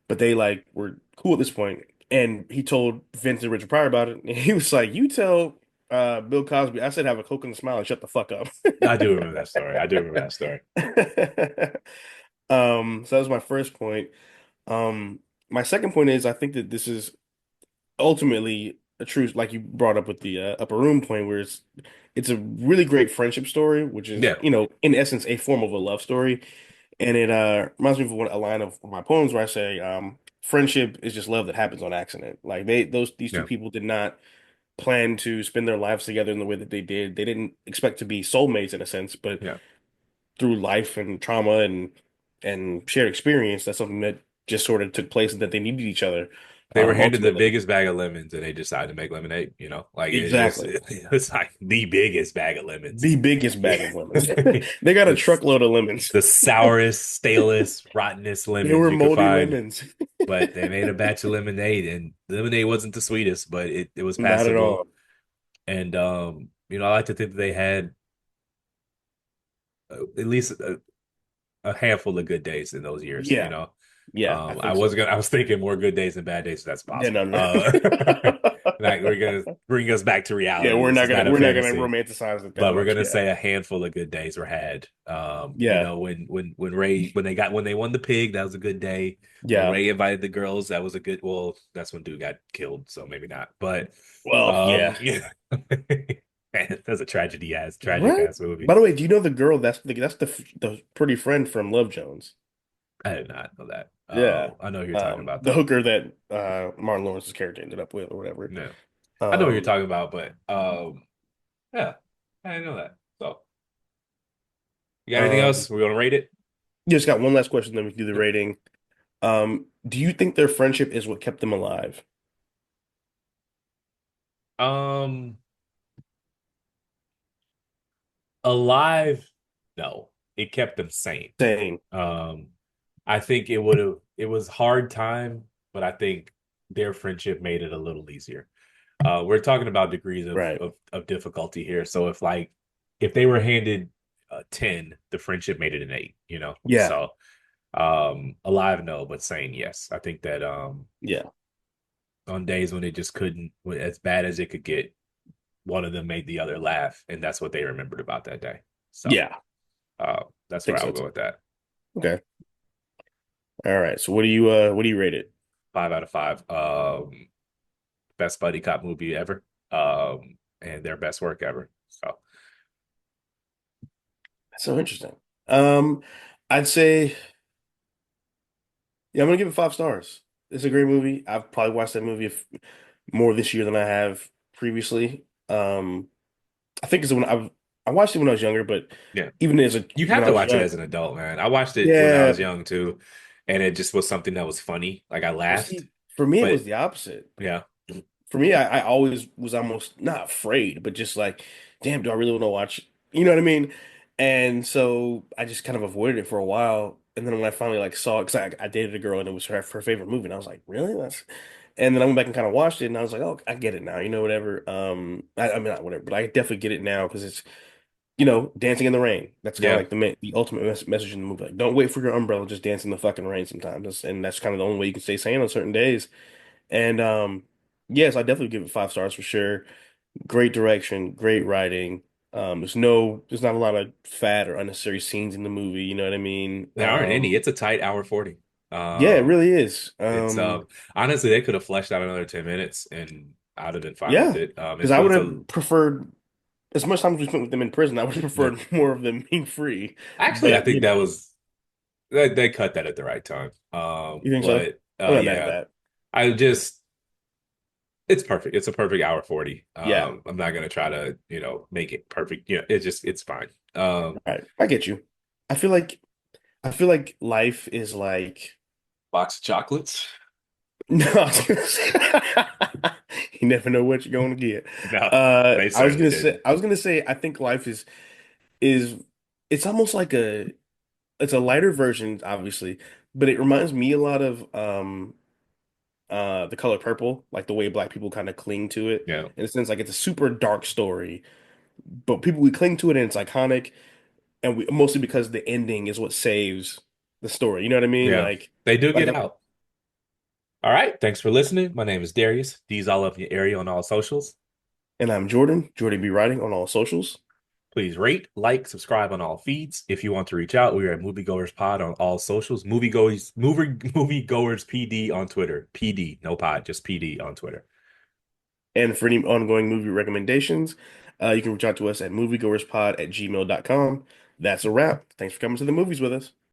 Speaker 1: but they like were cool at this point. And he told Vince and Richard Pryor about it, and he was like, "You tell Bill Cosby, I said have a Coke and a smile and shut the fuck up."
Speaker 2: I do remember that story. I do remember that story.
Speaker 1: So that was my first point. My second point is I think that this is ultimately a truth, like you brought up with the upper room point, where it's a really great friendship story, which is,
Speaker 2: Yeah.
Speaker 1: in essence, a form of a love story. And it reminds me of a line of my poems where I say, friendship is just love that happens on accident. Like these two
Speaker 2: Yeah.
Speaker 1: people did not plan to spend their lives together in the way that they did. They didn't expect to be soulmates in a sense, but
Speaker 2: Yeah.
Speaker 1: through life and trauma and shared experience, that's something that just sort of took place and that they needed each other,
Speaker 2: They were handed the
Speaker 1: ultimately.
Speaker 2: biggest bag of lemons and they decided to make lemonade, like
Speaker 1: Exactly.
Speaker 2: it's like the biggest bag of lemons.
Speaker 1: The biggest bag of lemons. They got a
Speaker 2: It's
Speaker 1: truckload of lemons.
Speaker 2: the sourest, stalest, rottenest
Speaker 1: They
Speaker 2: lemons
Speaker 1: were
Speaker 2: you could
Speaker 1: moldy
Speaker 2: find.
Speaker 1: lemons.
Speaker 2: But they made a batch of lemonade, and the lemonade wasn't the sweetest, but it was
Speaker 1: Not at
Speaker 2: passable.
Speaker 1: all.
Speaker 2: And I like to think that they had at least a handful of good days in those years, you
Speaker 1: Yeah,
Speaker 2: know.
Speaker 1: yeah, I think so.
Speaker 2: I was thinking more good days than bad days, if that's
Speaker 1: Yeah, no,
Speaker 2: possible.
Speaker 1: no.
Speaker 2: Like we're gonna bring us back to
Speaker 1: Yeah,
Speaker 2: reality. This is not a
Speaker 1: we're not gonna
Speaker 2: fantasy,
Speaker 1: romanticize it that
Speaker 2: but we're
Speaker 1: much.
Speaker 2: gonna
Speaker 1: Yeah,
Speaker 2: say a handful of good days were had. You
Speaker 1: yeah,
Speaker 2: know, when they won the pig, that was a good day. When
Speaker 1: yeah.
Speaker 2: Ray invited the girls, that was a good. Well, that's when dude got killed, so maybe not. But
Speaker 1: Well, yeah.
Speaker 2: yeah, man, that's a tragic
Speaker 1: What?
Speaker 2: ass movie.
Speaker 1: By the way, do you know the girl that's the pretty friend from Love Jones?
Speaker 2: I did not know that.
Speaker 1: Yeah.
Speaker 2: I know who you're talking about
Speaker 1: The
Speaker 2: though.
Speaker 1: hooker that Martin Lawrence's character ended up with or whatever.
Speaker 2: No, I know what you're
Speaker 1: Um,
Speaker 2: talking about, but yeah, I didn't know that. So, you got anything
Speaker 1: um,
Speaker 2: else? We're gonna rate it.
Speaker 1: just got one last question, then we can do the rating. Do you think their friendship is what kept them alive?
Speaker 2: Um, Alive, no, it kept them sane.
Speaker 1: Same.
Speaker 2: Um, I think it would have. It was hard time, but I think their friendship made it a little easier. We're talking about degrees
Speaker 1: Right.
Speaker 2: of difficulty here. So if they were handed a 10, the friendship made it an 8. You know,
Speaker 1: Yeah.
Speaker 2: so alive, no, but sane, yes. I think that
Speaker 1: Yeah.
Speaker 2: on days when it just couldn't, as bad as it could get, one of them made the other laugh, and that's what they remembered about that day. So
Speaker 1: Yeah. I
Speaker 2: that's where
Speaker 1: think
Speaker 2: I
Speaker 1: so
Speaker 2: would go
Speaker 1: too.
Speaker 2: with that.
Speaker 1: Okay. All right. So what do you rate it?
Speaker 2: 5 out of 5. Best buddy cop movie ever. And their best work ever. So
Speaker 1: That's so interesting. Um, I'd say yeah, I'm gonna give it 5 stars. It's a great movie. I've probably watched that movie more this year than I have previously. I think it's I watched it when I was younger, but
Speaker 2: yeah,
Speaker 1: even
Speaker 2: you
Speaker 1: when
Speaker 2: have
Speaker 1: I
Speaker 2: to
Speaker 1: was
Speaker 2: watch it
Speaker 1: young,
Speaker 2: as an adult, man. I watched it when I
Speaker 1: yeah.
Speaker 2: was young too, and it just was something that was funny. Like I
Speaker 1: Well,
Speaker 2: laughed,
Speaker 1: see, for me, it was
Speaker 2: but
Speaker 1: the opposite.
Speaker 2: yeah,
Speaker 1: For me, I always was almost not afraid, but just like, damn, do I really want to watch? You know what I mean? And so I just kind of avoided it for a while. And then when I finally like saw it, because I dated a girl and it was her favorite movie, and I was like, really? That's. And then I went back and kind of watched it, and I was like, oh, I get it now. You know, whatever. I mean, not whatever, but I definitely get it now because it's dancing in the rain. That's kind of
Speaker 2: yeah.
Speaker 1: like the ultimate message in the movie. Like, don't wait for your umbrella, just dance in the fucking rain sometimes. And that's kind of the only way you can stay sane on certain days. And yes, I definitely give it 5 stars for sure. Great direction, great writing. There's not a lot of fat or unnecessary scenes in the movie. You know what I mean?
Speaker 2: There aren't any. It's a tight hour 40.
Speaker 1: Yeah, it
Speaker 2: Um,
Speaker 1: really is.
Speaker 2: it's honestly they could have fleshed out another 10 minutes and I'd have been fine with
Speaker 1: Yeah,
Speaker 2: it.
Speaker 1: because I would have preferred as much time as we spent with them in prison. I would have
Speaker 2: Yeah.
Speaker 1: preferred more of them being free.
Speaker 2: Actually, I
Speaker 1: But
Speaker 2: think that was they cut that at the right time.
Speaker 1: you think so?
Speaker 2: But
Speaker 1: I'm not mad at
Speaker 2: yeah,
Speaker 1: that.
Speaker 2: I just it's perfect. It's a perfect hour 40.
Speaker 1: Yeah.
Speaker 2: I'm not gonna try to, make it perfect. It's fine.
Speaker 1: All right, I get you. I feel like I feel like life is like
Speaker 2: Box of chocolates.
Speaker 1: no. I was gonna say- you never know what you're gonna get.
Speaker 2: No, they
Speaker 1: I was
Speaker 2: certainly
Speaker 1: gonna say
Speaker 2: didn't.
Speaker 1: I think life is it's almost like it's a lighter version, obviously, but it reminds me a lot of The Color Purple, like the way black people kind of cling to it.
Speaker 2: Yeah.
Speaker 1: In a sense, like it's a super dark story, but people we cling to it and it's iconic, and we mostly because the ending is what saves the story. You know what I mean?
Speaker 2: Yeah.
Speaker 1: Like
Speaker 2: They do
Speaker 1: like
Speaker 2: get out. All right. Thanks for listening. My name is Darius. D's all up in your area on all socials.
Speaker 1: and I'm Jordan, Jordan B. Writing on all socials.
Speaker 2: Please rate, like, subscribe on all feeds. If you want to reach out, we are at Movie Goers Pod on all socials. Movie Goers PD on Twitter. PD, no pod, just PD on Twitter.
Speaker 1: And for any ongoing movie recommendations, you can reach out to us at moviegoerspod@gmail.com. That's a wrap. Thanks for coming to the movies with us.